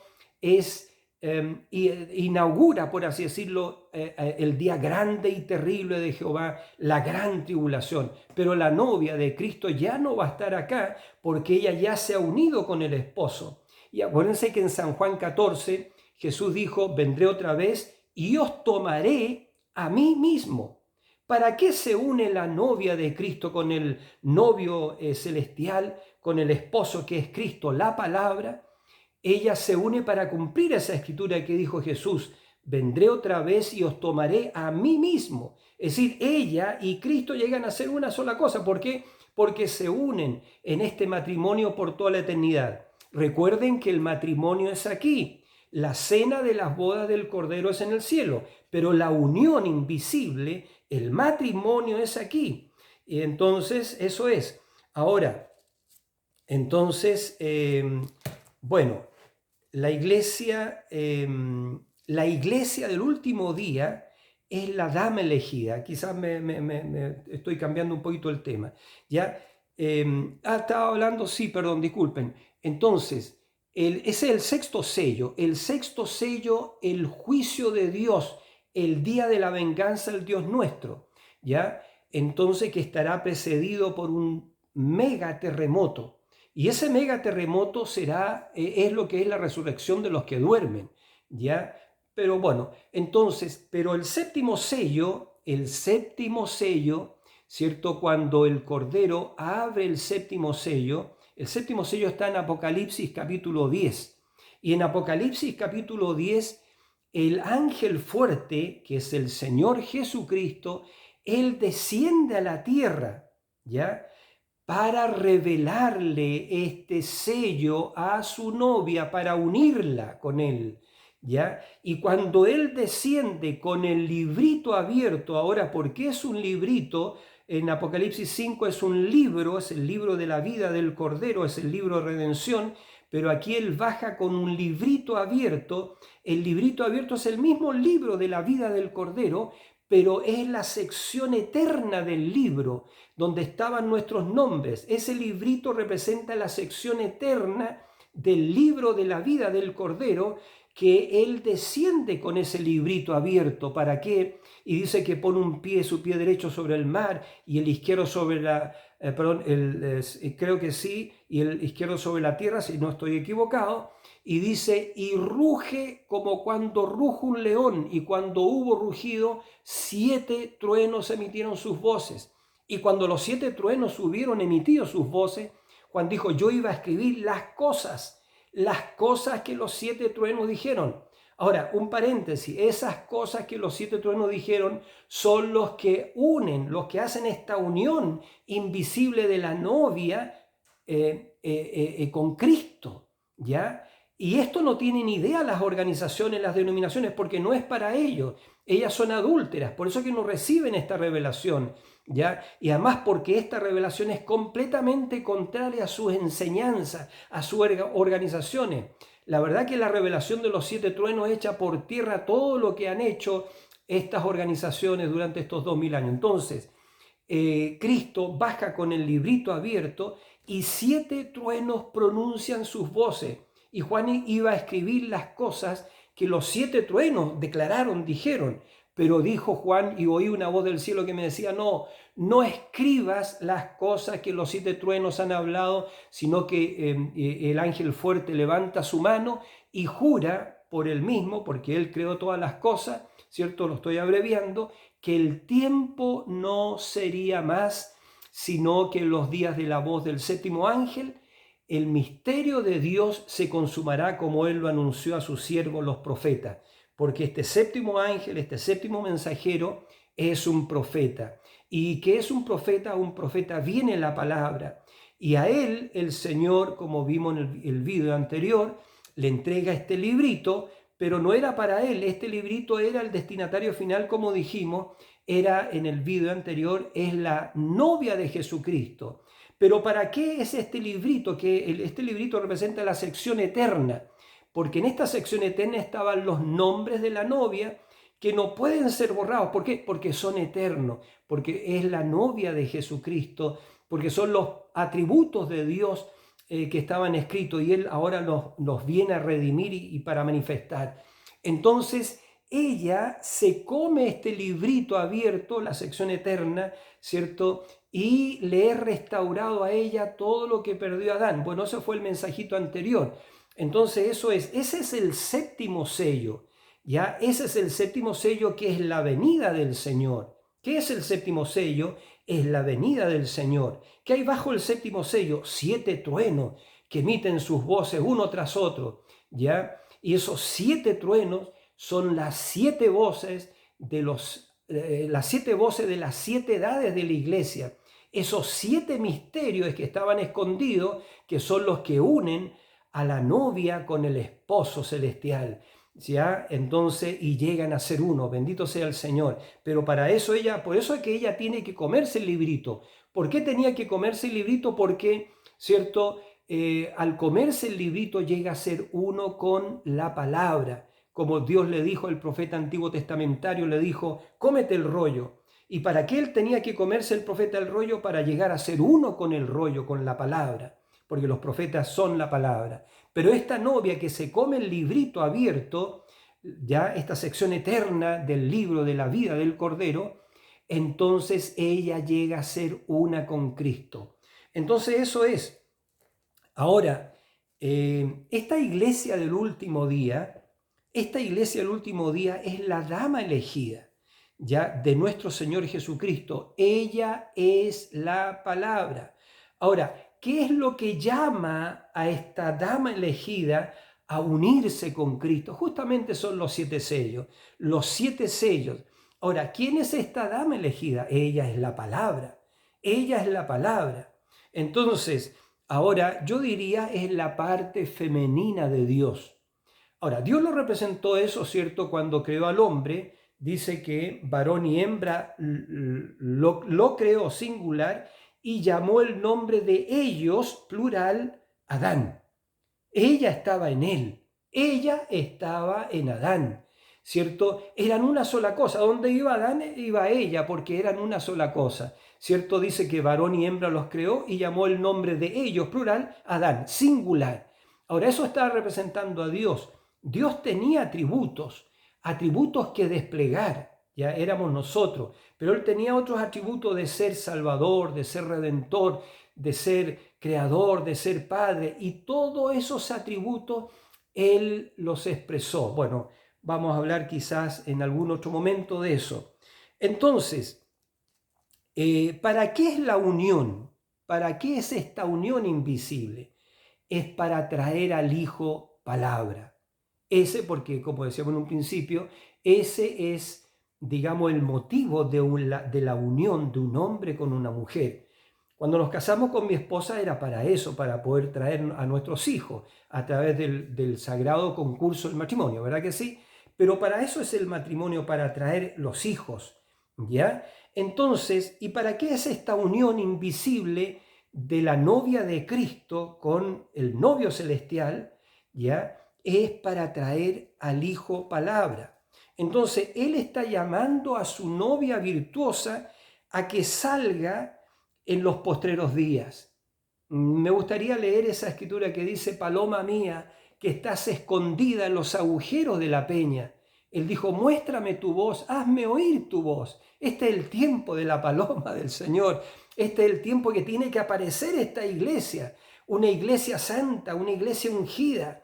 inaugura, por así decirlo, el día grande y terrible de Jehová, la gran tribulación. Pero la novia de Cristo ya no va a estar acá porque ella ya se ha unido con el esposo. Y acuérdense que en San Juan 14 Jesús dijo, vendré otra vez y os tomaré a mí mismo. ¿Para qué se une la novia de Cristo con el novio celestial, con el esposo que es Cristo, la palabra? Ella se une para cumplir esa escritura que dijo Jesús, vendré otra vez y os tomaré a mí mismo. Es decir, ella y Cristo llegan a ser una sola cosa. ¿Por qué? Porque se unen en este matrimonio por toda la eternidad. Recuerden que el matrimonio es aquí. La cena de las bodas del Cordero es en el cielo, pero la unión invisible, el matrimonio es aquí. Y entonces, eso es. Ahora, entonces, bueno, la iglesia del último día es la dama elegida. Quizás me estoy cambiando un poquito el tema. ¿Ya? Estaba hablando, sí, perdón, disculpen. Entonces, ese es el sexto sello. El sexto sello, el juicio de Dios, el día de la venganza del Dios nuestro. ¿Ya? Entonces, que estará precedido por un mega terremoto. Y ese mega terremoto es lo que es la resurrección de los que duermen, ¿ya? Pero bueno, entonces, pero el séptimo sello, ¿cierto? Cuando el Cordero abre el séptimo sello está en Apocalipsis capítulo 10. Y en Apocalipsis capítulo 10, el ángel fuerte, que es el Señor Jesucristo, él desciende a la tierra, ¿ya?, para revelarle este sello a su novia, para unirla con él, ¿ya? Y cuando él desciende con el librito abierto, ahora, ¿por qué es un librito? En Apocalipsis 5 es un libro, es el libro de la vida del Cordero, es el libro de redención, pero aquí él baja con un librito abierto. El librito abierto es el mismo libro de la vida del Cordero, pero es la sección eterna del libro donde estaban nuestros nombres. Ese librito representa la sección eterna del libro de la vida del Cordero, que él desciende con ese librito abierto. ¿Para qué? Y dice que pone su pie derecho sobre el mar y el izquierdo sobre creo que sí, y el izquierdo sobre la tierra, si no estoy equivocado. Y dice, y ruge como cuando ruge un león, y cuando hubo rugido, 7 truenos emitieron sus voces. Y cuando los 7 truenos hubieron emitido sus voces, Juan dijo, yo iba a escribir las cosas que los 7 truenos dijeron. Ahora, un paréntesis, esas cosas que los 7 truenos dijeron son los que unen, los que hacen esta unión invisible de la novia con Cristo, ¿ya? Y esto no tienen idea las organizaciones, las denominaciones, porque no es para ellos. Ellas son adúlteras, por eso que no reciben esta revelación, ¿ya? Y además porque esta revelación es completamente contraria a sus enseñanzas, a sus organizaciones. La verdad que la revelación de los 7 truenos echa por tierra todo lo que han hecho estas organizaciones durante estos 2000 años. Entonces, Cristo baja con el librito abierto y 7 truenos pronuncian sus voces. Y Juan iba a escribir las cosas que los 7 truenos declararon, dijeron. Pero dijo Juan, y oí una voz del cielo que me decía, no escribas las cosas que los 7 truenos han hablado, sino que el ángel fuerte levanta su mano y jura por él mismo, porque él creó todas las cosas, ¿cierto? Lo estoy abreviando, que el tiempo no sería más, sino que en los días de la voz del 7º ángel, el misterio de Dios se consumará como él lo anunció a sus siervos los profetas. Porque este 7º ángel, este 7º mensajero es un profeta. ¿Y qué es un profeta? Un profeta viene la palabra. Y a él el Señor, como vimos en el video anterior, le entrega este librito, pero no era para él. Este librito era el destinatario final, como dijimos, era en el video anterior, es la novia de Jesucristo. Pero ¿para qué es este librito? Este librito representa la sección eterna. Porque en esta sección eterna estaban los nombres de la novia que no pueden ser borrados. ¿Por qué? Porque son eternos, porque es la novia de Jesucristo, porque son los atributos de Dios que estaban escritos y Él ahora los viene a redimir y para manifestar. Entonces ella se come este librito abierto, la sección eterna, ¿cierto? Y le he restaurado a ella todo lo que perdió Adán. Bueno, ese fue el mensajito anterior. Entonces ese es el 7º sello, ¿ya? Ese es el 7º sello que es la venida del Señor. ¿Qué es el 7º sello? Es la venida del Señor. ¿Qué hay bajo el 7º sello? 7 truenos que emiten sus voces uno tras otro, ¿ya? Y esos 7 truenos son las 7 voces de las 7 voces de las 7 edades de la iglesia. Esos 7 misterios que estaban escondidos, que son los que unen a la novia con el esposo celestial, ¿ya? Entonces, y llegan a ser uno, bendito sea el Señor. Pero para eso por eso es que ella tiene que comerse el librito. ¿Por qué tenía que comerse el librito? Porque, ¿cierto? Al comerse el librito llega a ser uno con la palabra. Como Dios le dijo al profeta antiguo testamentario, le dijo, cómete el rollo. ¿Y para qué él tenía que comerse el profeta el rollo? Para llegar a ser uno con el rollo, con la palabra. Porque los profetas son la palabra. Pero esta novia que se come el librito abierto, ya esta sección eterna del libro de la vida del Cordero, entonces ella llega a ser una con Cristo. Entonces eso es. Ahora, esta iglesia del último día es la dama elegida, ya de nuestro Señor Jesucristo. Ella es la palabra. Ahora, ¿qué es lo que llama a esta dama elegida a unirse con Cristo? Justamente son los 7 sellos. Los 7 sellos. Ahora, ¿quién es esta dama elegida? Ella es la palabra. Ella es la palabra. Entonces, ahora yo diría es la parte femenina de Dios. Ahora, Dios lo representó eso, ¿cierto? Cuando creó al hombre, dice que varón y hembra lo creó singular y llamó el nombre de ellos, plural, Adán. Ella estaba en él, ella estaba en Adán, ¿cierto? Eran una sola cosa. ¿Dónde iba Adán? Iba ella, porque eran una sola cosa, ¿cierto? Dice que varón y hembra los creó y llamó el nombre de ellos, plural, Adán, singular. Ahora, eso está representando a Dios. Dios tenía atributos que desplegar, ya éramos nosotros, pero Él tenía otros atributos de ser Salvador, de ser Redentor, de ser Creador, de ser Padre, y todos esos atributos Él los expresó. Bueno, vamos a hablar quizás en algún otro momento de eso. Entonces, ¿para qué es la unión? ¿Para qué es esta unión invisible? Es para traer al Hijo palabra. Ese, porque como decíamos en un principio, ese es, digamos, el motivo de la unión de un hombre con una mujer. Cuando nos casamos con mi esposa era para eso, para poder traer a nuestros hijos a través del sagrado concurso del matrimonio, ¿verdad que sí? Pero para eso es el matrimonio, para traer los hijos, ¿ya? Entonces, ¿y para qué es esta unión invisible de la novia de Cristo con el novio celestial? ¿Ya? Es para traer al Hijo palabra. Entonces, Él está llamando a su novia virtuosa a que salga en los postreros días. Me gustaría leer esa escritura que dice: paloma mía, que estás escondida en los agujeros de la peña. Él dijo: muéstrame tu voz, hazme oír tu voz. Este es el tiempo de la paloma del Señor. Este es el tiempo que tiene que aparecer esta iglesia, una iglesia santa, una iglesia ungida.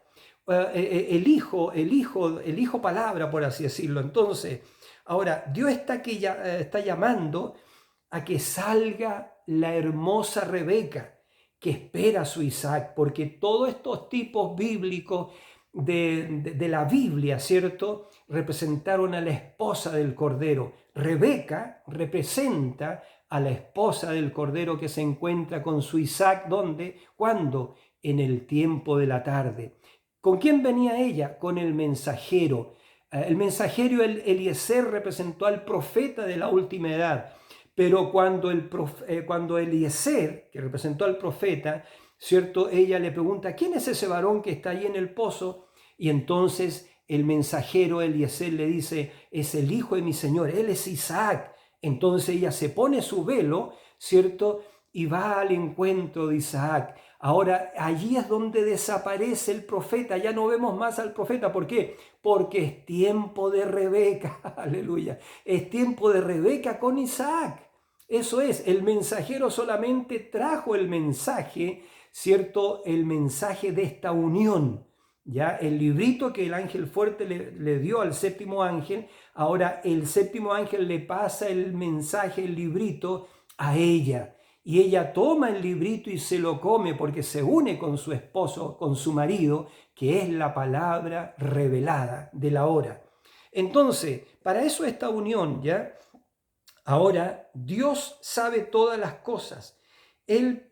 El hijo palabra, por así decirlo. Entonces, ahora, Dios está llamando a que salga la hermosa Rebeca, que espera a su Isaac, porque todos estos tipos bíblicos de la Biblia, ¿cierto?, representaron a la esposa del Cordero. Rebeca representa a la esposa del Cordero que se encuentra con su Isaac, ¿dónde? ¿Cuándo? En el tiempo de la tarde. ¿Con quién venía ella? Con el mensajero. El mensajero Eliezer representó al profeta de la última edad. Pero cuando Eliezer, que representó al profeta, ¿cierto?, ella le pregunta: ¿quién es ese varón que está ahí en el pozo? Y entonces el mensajero Eliezer le dice: es el hijo de mi señor, él es Isaac. Entonces ella se pone su velo, ¿cierto?, y va al encuentro de Isaac. Ahora, allí es donde desaparece el profeta, ya no vemos más al profeta. ¿Por qué? Porque es tiempo de Rebeca, aleluya, es tiempo de Rebeca con Isaac. Eso es, el mensajero solamente trajo el mensaje, ¿cierto? El mensaje de esta unión, ¿ya? El librito que el ángel fuerte le dio al séptimo ángel, ahora el séptimo ángel le pasa el mensaje, el librito, a ella. Y ella toma el librito y se lo come porque se une con su esposo, con su marido, que es la palabra revelada de la hora. Entonces, para eso esta unión, ¿ya? Ahora, Dios sabe todas las cosas. Él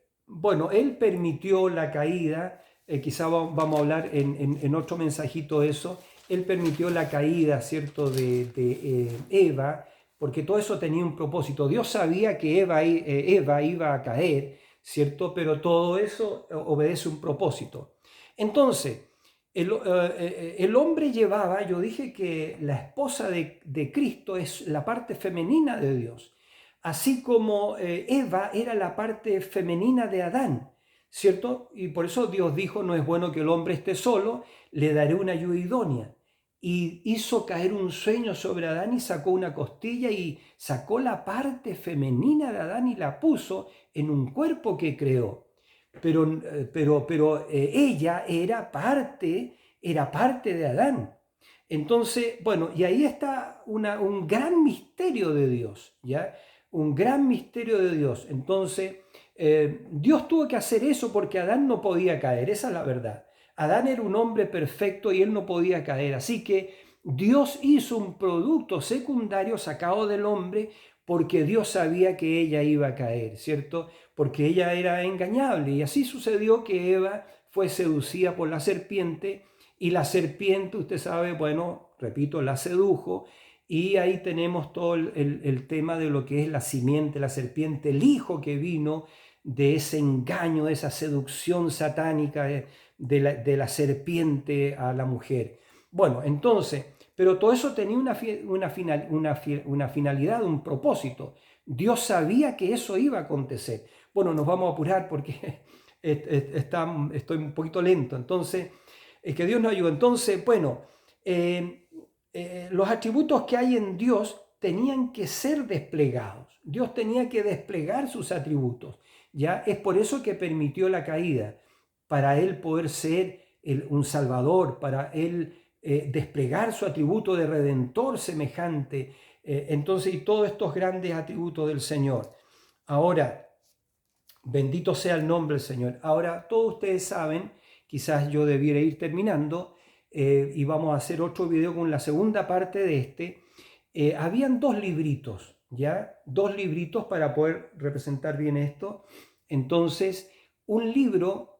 permitió la caída, quizá vamos a hablar en otro mensajito de eso. Él permitió la caída, ¿cierto?, de Eva, porque todo eso tenía un propósito. Dios sabía que Eva iba a caer, ¿cierto? Pero todo eso obedece un propósito. Entonces, el hombre llevaba, yo dije que la esposa de Cristo es la parte femenina de Dios, así como Eva era la parte femenina de Adán, ¿cierto? Y por eso Dios dijo: no es bueno que el hombre esté solo, le daré una ayuda idónea. Y hizo caer un sueño sobre Adán y sacó una costilla y sacó la parte femenina de Adán y la puso en un cuerpo que creó. Pero ella era parte de Adán. Entonces, bueno, y ahí está un gran misterio de Dios, ¿ya? Un gran misterio de Dios. Entonces, Dios tuvo que hacer eso porque Adán no podía caer, esa es la verdad. Adán era un hombre perfecto y él no podía caer. Así que Dios hizo un producto secundario sacado del hombre porque Dios sabía que ella iba a caer, ¿cierto? Porque ella era engañable. Y así sucedió que Eva fue seducida por la serpiente y la serpiente, usted sabe, bueno, repito, la sedujo. Y ahí tenemos todo el tema de lo que es la simiente, la serpiente, el hijo que vino de ese engaño, de esa seducción satánica de la serpiente a la mujer. Bueno, entonces, pero todo eso tenía una finalidad, un propósito. Dios sabía que eso iba a acontecer. Bueno, nos vamos a apurar porque estoy un poquito lento. Entonces, Es que Dios nos ayuda. Entonces, bueno, los atributos que hay en Dios tenían que ser desplegados. Dios tenía que desplegar sus atributos. ¿Ya? Es por eso que permitió la caída, para Él poder ser un Salvador, para Él desplegar su atributo de Redentor semejante. Entonces, y todos estos grandes atributos del Señor. Ahora, bendito sea el nombre del Señor. Ahora, todos ustedes saben, quizás yo debiera ir terminando, y vamos a hacer otro video con la segunda parte de este. Habían dos libritos, ¿ya? Dos libritos para poder representar bien esto. Entonces, un libro,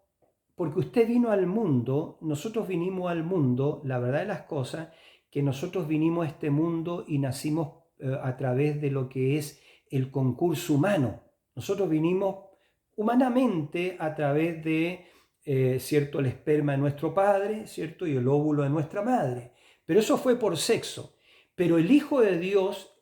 porque usted vino al mundo, nosotros vinimos al mundo, la verdad de las cosas, que nosotros vinimos a este mundo y nacimos a través de lo que es el concurso humano. Nosotros vinimos humanamente a través de, ¿cierto?, el esperma de nuestro padre, ¿cierto?, y el óvulo de nuestra madre. Pero eso fue por sexo. Pero el Hijo de Dios,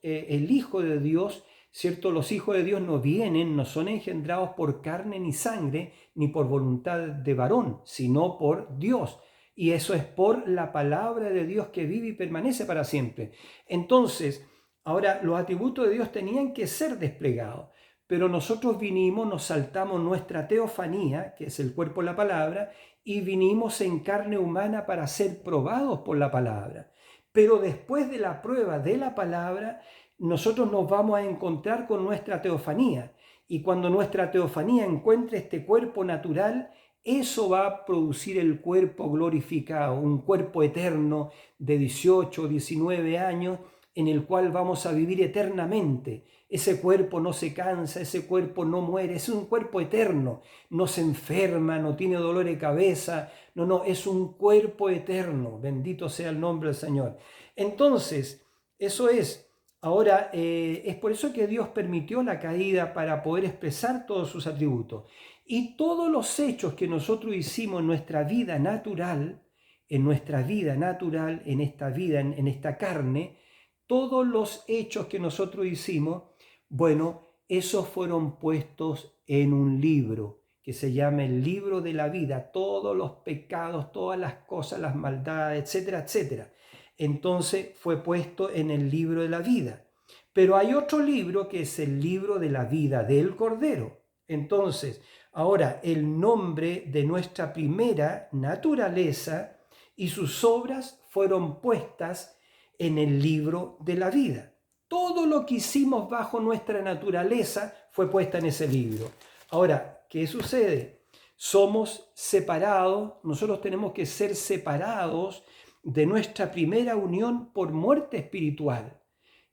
¿cierto? Los hijos de Dios no son engendrados por carne ni sangre, ni por voluntad de varón, sino por Dios. Y eso es por la palabra de Dios que vive y permanece para siempre. Entonces, ahora los atributos de Dios tenían que ser desplegados, pero nosotros vinimos, nos saltamos nuestra teofanía, que es el cuerpo de la palabra, y vinimos en carne humana para ser probados por la palabra. Pero después de la prueba de la palabra, nosotros nos vamos a encontrar con nuestra teofanía. Y cuando nuestra teofanía encuentre este cuerpo natural, eso va a producir el cuerpo glorificado, un cuerpo eterno de 18, 19 años, en el cual vamos a vivir eternamente. Ese cuerpo no se cansa, ese cuerpo no muere, es un cuerpo eterno, no se enferma, no tiene dolor de cabeza, no, es un cuerpo eterno, bendito sea el nombre del Señor. Entonces, eso es. Ahora, es por eso que Dios permitió la caída, para poder expresar todos sus atributos. Y todos los hechos que nosotros hicimos en nuestra vida natural, en esta vida, en esta carne, todos los hechos que nosotros hicimos, bueno, esos fueron puestos en un libro que se llama el libro de la vida, todos los pecados, todas las cosas, las maldades, etcétera, etcétera. Entonces fue puesto en el libro de la vida. Pero hay otro libro que es el libro de la vida del Cordero. Entonces, ahora el nombre de nuestra primera naturaleza y sus obras fueron puestas en el libro de la vida. Todo lo que hicimos bajo nuestra naturaleza fue puesta en ese libro. Ahora, ¿qué sucede? Somos separados, nosotros tenemos que ser separados de nuestra primera unión por muerte espiritual.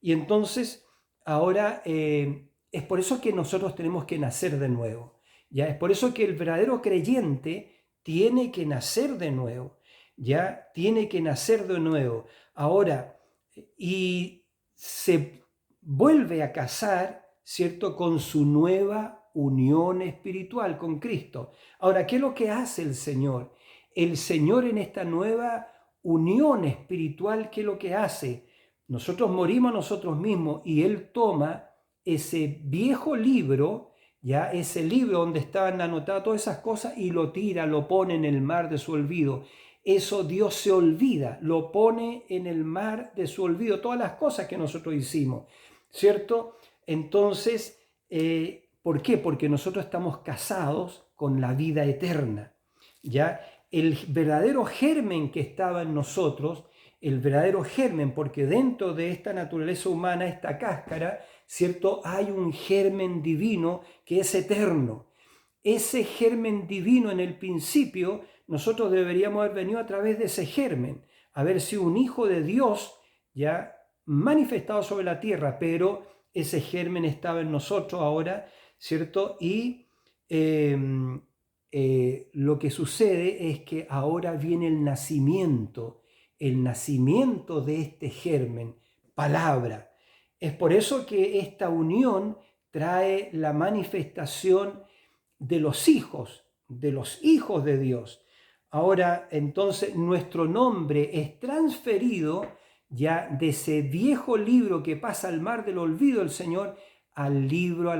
Y entonces, ahora es por eso que nosotros tenemos que nacer de nuevo. ¿Ya? Es por eso que el verdadero creyente tiene que nacer de nuevo. ¿Ya? Tiene que nacer de nuevo. Ahora, y se vuelve a casar, ¿cierto?, con su nueva unión espiritual con Cristo. Ahora, ¿qué es lo que hace el Señor? El Señor en esta nueva unión espiritual, ¿qué es lo que hace? Nosotros morimos a nosotros mismos y Él toma ese viejo libro, ya ese libro donde estaban anotadas todas esas cosas, y lo tira, lo pone en el mar de su olvido. Eso Dios se olvida, lo pone en el mar de su olvido, todas las cosas que nosotros hicimos, ¿cierto? Entonces, ¿por qué? Porque nosotros estamos casados con la vida eterna, ¿ya? El verdadero germen que estaba en nosotros, el verdadero germen, porque dentro de esta naturaleza humana, esta cáscara, ¿cierto?, hay un germen divino que es eterno. Ese germen divino en el principio, nosotros deberíamos haber venido a través de ese germen, haber sido un hijo de Dios ya manifestado sobre la tierra, pero ese germen estaba en nosotros ahora, ¿cierto? Y lo que sucede es que ahora viene el nacimiento de este germen, palabra. Es por eso que esta unión trae la manifestación de los hijos de Dios. Ahora, entonces, nuestro nombre es transferido ya de ese viejo libro que pasa al mar del olvido del Señor al libro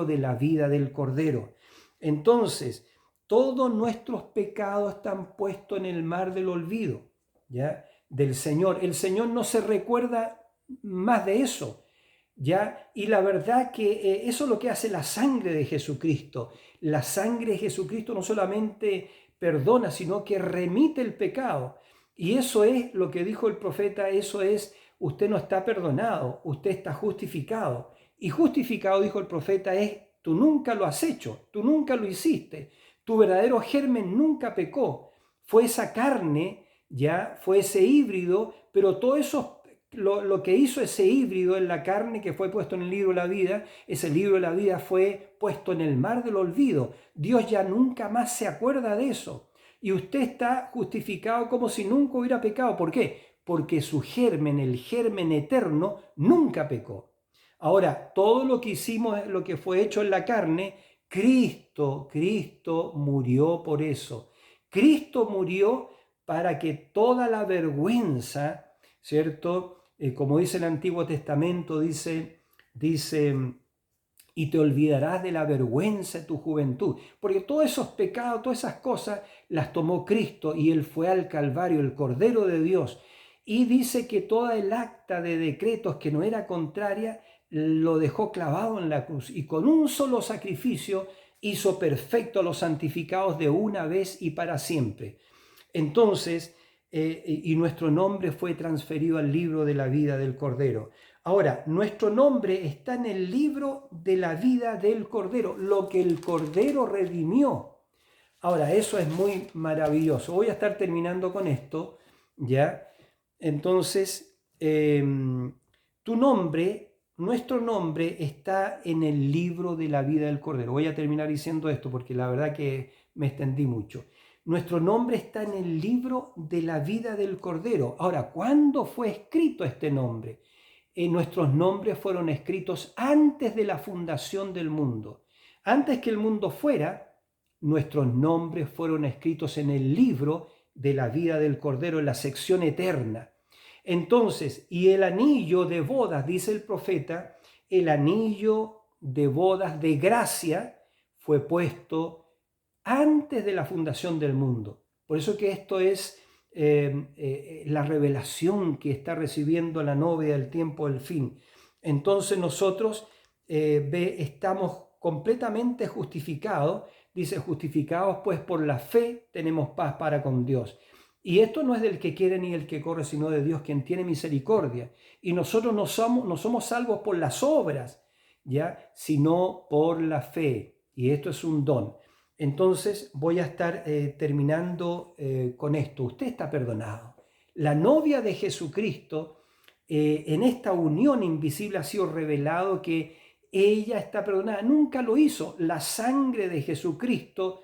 de la vida del Cordero. Entonces, todos nuestros pecados están puestos en el mar del olvido, ¿ya? Del Señor. El Señor no se recuerda más de eso, ¿ya? Y la verdad que eso es lo que hace la sangre de Jesucristo. La sangre de Jesucristo no solamente perdona, sino que remite el pecado. Y eso es lo que dijo el profeta, eso es, usted no está perdonado, usted está justificado. Y justificado, dijo el profeta, es, tú nunca lo has hecho, tú nunca lo hiciste, tu verdadero germen nunca pecó. Fue esa carne, ya, fue ese híbrido, pero todo eso lo que hizo ese híbrido en la carne que fue puesto en el libro de la vida, ese libro de la vida fue puesto en el mar del olvido. Dios ya nunca más se acuerda de eso. Y usted está justificado como si nunca hubiera pecado. ¿Por qué? Porque su germen, el germen eterno, nunca pecó. Ahora, todo lo que hicimos, lo que fue hecho en la carne, Cristo murió por eso. Cristo murió para que toda la vergüenza, ¿cierto? Como dice el Antiguo Testamento, dice, y te olvidarás de la vergüenza de tu juventud. Porque todos esos pecados, todas esas cosas, las tomó Cristo y Él fue al Calvario, el Cordero de Dios. Y dice que toda el acta de decretos que no era contraria, lo dejó clavado en la cruz. Y con un solo sacrificio hizo perfecto a los santificados de una vez y para siempre. Entonces, y nuestro nombre fue transferido al libro de la vida del Cordero. Ahora, nuestro nombre está en el libro de la vida del Cordero, lo que el Cordero redimió. Ahora, eso es muy maravilloso. Voy a estar terminando con esto, ¿ya? Entonces, tu nombre, nuestro nombre está en el libro de la vida del Cordero. Voy a terminar diciendo esto porque la verdad que me extendí mucho. Nuestro nombre está en el libro de la vida del Cordero. Ahora, ¿cuándo fue escrito este nombre? Nuestros nombres fueron escritos antes de la fundación del mundo. Antes que el mundo fuera, nuestros nombres fueron escritos en el libro de la vida del Cordero, en la sección eterna. Entonces, y el anillo de bodas, dice el profeta, el anillo de bodas de gracia fue puesto antes de la fundación del mundo. Por eso que esto es la revelación que está recibiendo la novia del tiempo del fin. Entonces nosotros estamos completamente justificados, dice justificados pues por la fe tenemos paz para con Dios. Y esto no es del que quiere ni el que corre, sino de Dios quien tiene misericordia. Y nosotros no somos salvos por las obras, ¿ya? Sino por la fe. Y esto es un don. Entonces voy a estar terminando con esto. Usted está perdonado. La novia de Jesucristo, en esta unión invisible ha sido revelado que ella está perdonada. Nunca lo hizo. La sangre de Jesucristo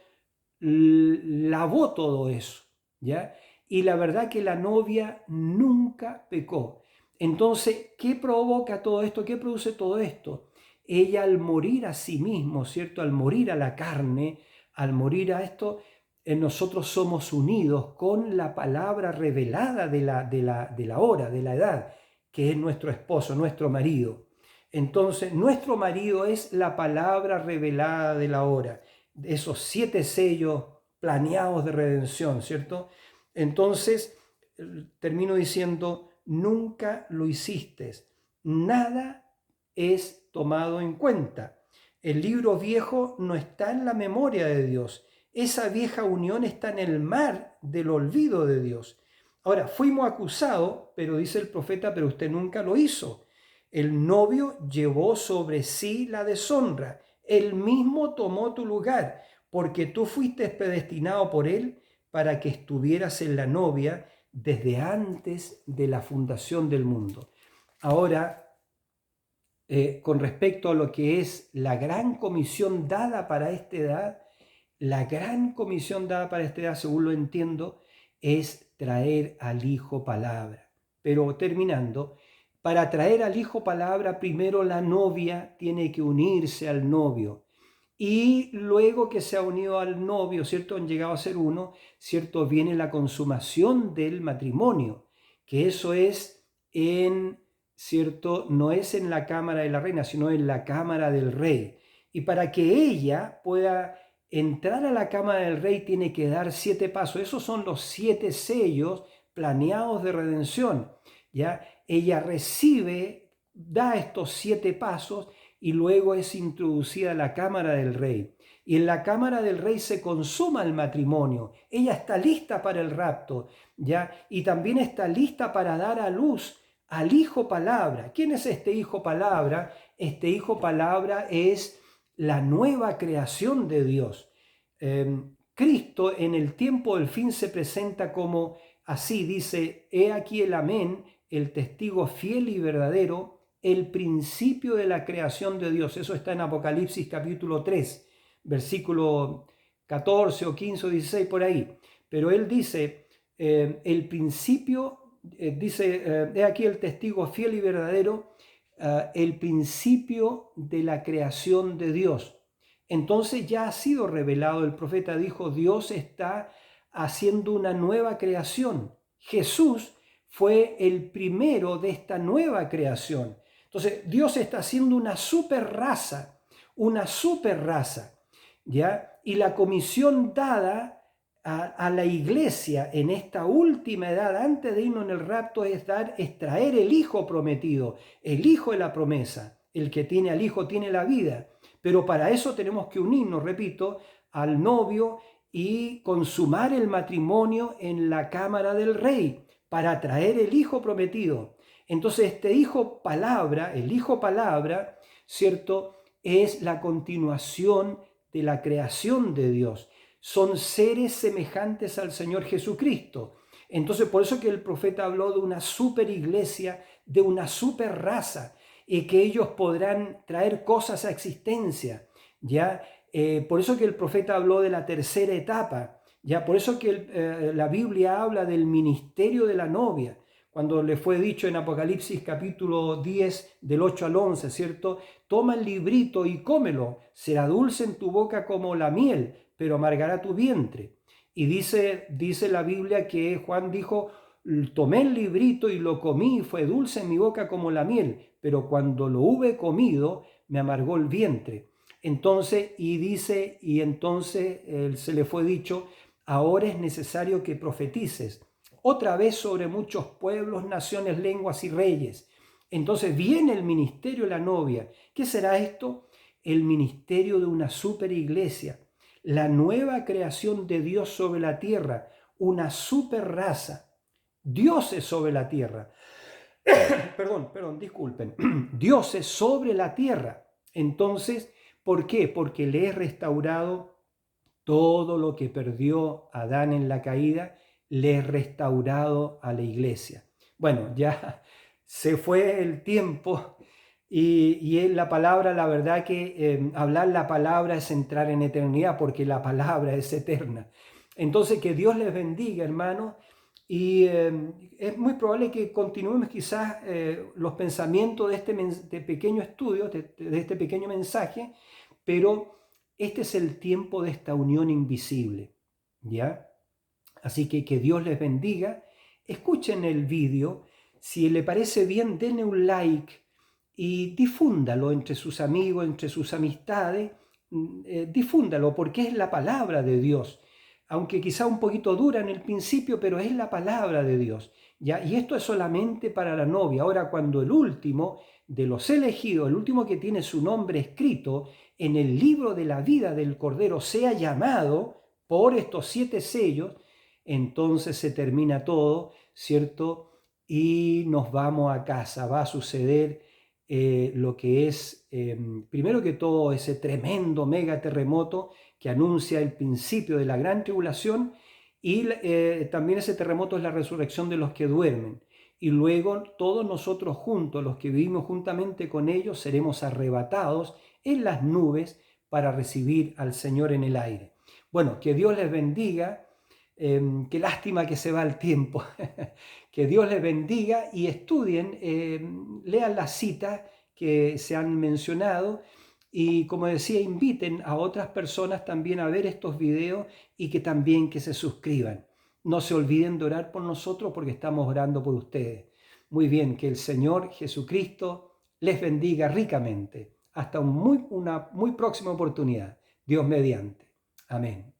lavó todo eso, ¿ya? Y la verdad que la novia nunca pecó. Entonces, ¿qué provoca todo esto? ¿Qué produce todo esto? Ella al morir a sí mismo, ¿cierto? Al morir a la carne, al morir a esto, nosotros somos unidos con la palabra revelada de la hora, de la edad, que es nuestro esposo, nuestro marido. Entonces, nuestro marido es la palabra revelada de la hora, esos 7 sellos planeados de redención, ¿cierto? Entonces, termino diciendo, nunca lo hiciste, nada es tomado en cuenta. El libro viejo no está en la memoria de Dios. Esa vieja unión está en el mar del olvido de Dios. Ahora, fuimos acusados, pero dice el profeta, pero usted nunca lo hizo. El novio llevó sobre sí la deshonra. Él mismo tomó tu lugar, porque tú fuiste predestinado por él para que estuvieras en la novia desde antes de la fundación del mundo. Ahora, con respecto a lo que es la gran comisión dada para esta edad, la gran comisión dada para esta edad, según lo entiendo, es traer al Hijo palabra. Pero terminando, para traer al Hijo palabra, primero la novia tiene que unirse al novio. Y luego que se ha unido al novio, ¿cierto? Han llegado a ser uno, ¿cierto? Viene la consumación del matrimonio, que eso es ¿cierto? No es en la cámara de la reina, sino en la cámara del rey. Y para que ella pueda entrar a la cámara del rey tiene que dar 7 pasos. Esos son los 7 sellos planeados de redención. ¿Ya? Ella recibe, da estos 7 pasos y luego es introducida a la cámara del rey. Y en la cámara del rey se consuma el matrimonio. Ella está lista para el rapto, ¿ya? Y también está lista para dar a luz al Hijo Palabra. ¿Quién es este Hijo Palabra? Este Hijo Palabra es la nueva creación de Dios. Cristo en el tiempo del fin se presenta como así, dice: he aquí el amén, el testigo fiel y verdadero, el principio de la creación de Dios. Eso está en Apocalipsis capítulo 3, versículo 14 o 15 o 16 por ahí. Pero él dice, el principio, dice, he aquí el testigo fiel y verdadero, el principio de la creación de Dios. Entonces ya ha sido revelado, el profeta dijo, Dios está haciendo una nueva creación. Jesús fue el primero de esta nueva creación. Entonces Dios está haciendo una super raza, ¿ya? Y la comisión dada a la iglesia en esta última edad, antes de irnos en el rapto, es traer el Hijo prometido, el Hijo de la promesa. El que tiene al Hijo tiene la vida. Pero para eso tenemos que unirnos, repito, al novio y consumar el matrimonio en la cámara del rey para traer el Hijo prometido. Entonces este Hijo Palabra, el Hijo Palabra, ¿cierto?, es la continuación de la creación de Dios. Son seres semejantes al Señor Jesucristo. Entonces por eso que el profeta habló de una super iglesia, de una super raza, y que ellos podrán traer cosas a existencia, ¿ya? Por eso que el profeta habló de la tercera etapa, ¿ya? Por eso que la Biblia habla del ministerio de la novia, cuando le fue dicho en Apocalipsis capítulo 10, del 8 al 11, ¿cierto? Toma el librito y cómelo, será dulce en tu boca como la miel, pero amargará tu vientre. Y dice la Biblia que Juan dijo, tomé el librito y lo comí y fue dulce en mi boca como la miel, pero cuando lo hube comido me amargó el vientre. Entonces, se le fue dicho, ahora es necesario que profetices otra vez sobre muchos pueblos, naciones, lenguas y reyes. Entonces viene el ministerio de la novia. ¿Qué será esto? El ministerio de una super iglesia, la nueva creación de Dios sobre la tierra, una super raza. Dioses sobre la tierra. Disculpen. Dioses sobre la tierra. Entonces, ¿por qué? Porque le he restaurado todo lo que perdió Adán en la caída, le he restaurado a la iglesia. Bueno, ya se fue el tiempo y en la palabra, la verdad que hablar la palabra es entrar en eternidad porque la palabra es eterna. Entonces, que Dios les bendiga, hermanos. Y es muy probable que continuemos quizás los pensamientos de este pequeño estudio, de este pequeño mensaje, pero este es el tiempo de esta unión invisible, ¿ya? Así que Dios les bendiga. Escuchen el vídeo. Si le parece bien, denle un like y difúndalo entre sus amigos, entre sus amistades. Difúndalo porque es la palabra de Dios. Aunque quizá un poquito dura en el principio, pero es la palabra de Dios, ¿ya? Y esto es solamente para la novia. Ahora, cuando el último de los elegidos, el último que tiene su nombre escrito en el libro de la vida del Cordero, sea llamado por estos 7 sellos, entonces se termina todo, ¿cierto? Y nos vamos a casa. Va a suceder lo que es, primero que todo, ese tremendo mega terremoto que anuncia el principio de la gran tribulación, y también ese terremoto es la resurrección de los que duermen. Y luego todos nosotros juntos, los que vivimos juntamente con ellos, seremos arrebatados en las nubes para recibir al Señor en el aire. Bueno, que Dios les bendiga. Qué lástima que se va el tiempo. Que Dios les bendiga y estudien, lean las citas que se han mencionado y, como decía, inviten a otras personas también a ver estos videos y que también que se suscriban. No se olviden de orar por nosotros porque estamos orando por ustedes. Muy bien, que el Señor Jesucristo les bendiga ricamente. Hasta una muy próxima oportunidad. Dios mediante. Amén.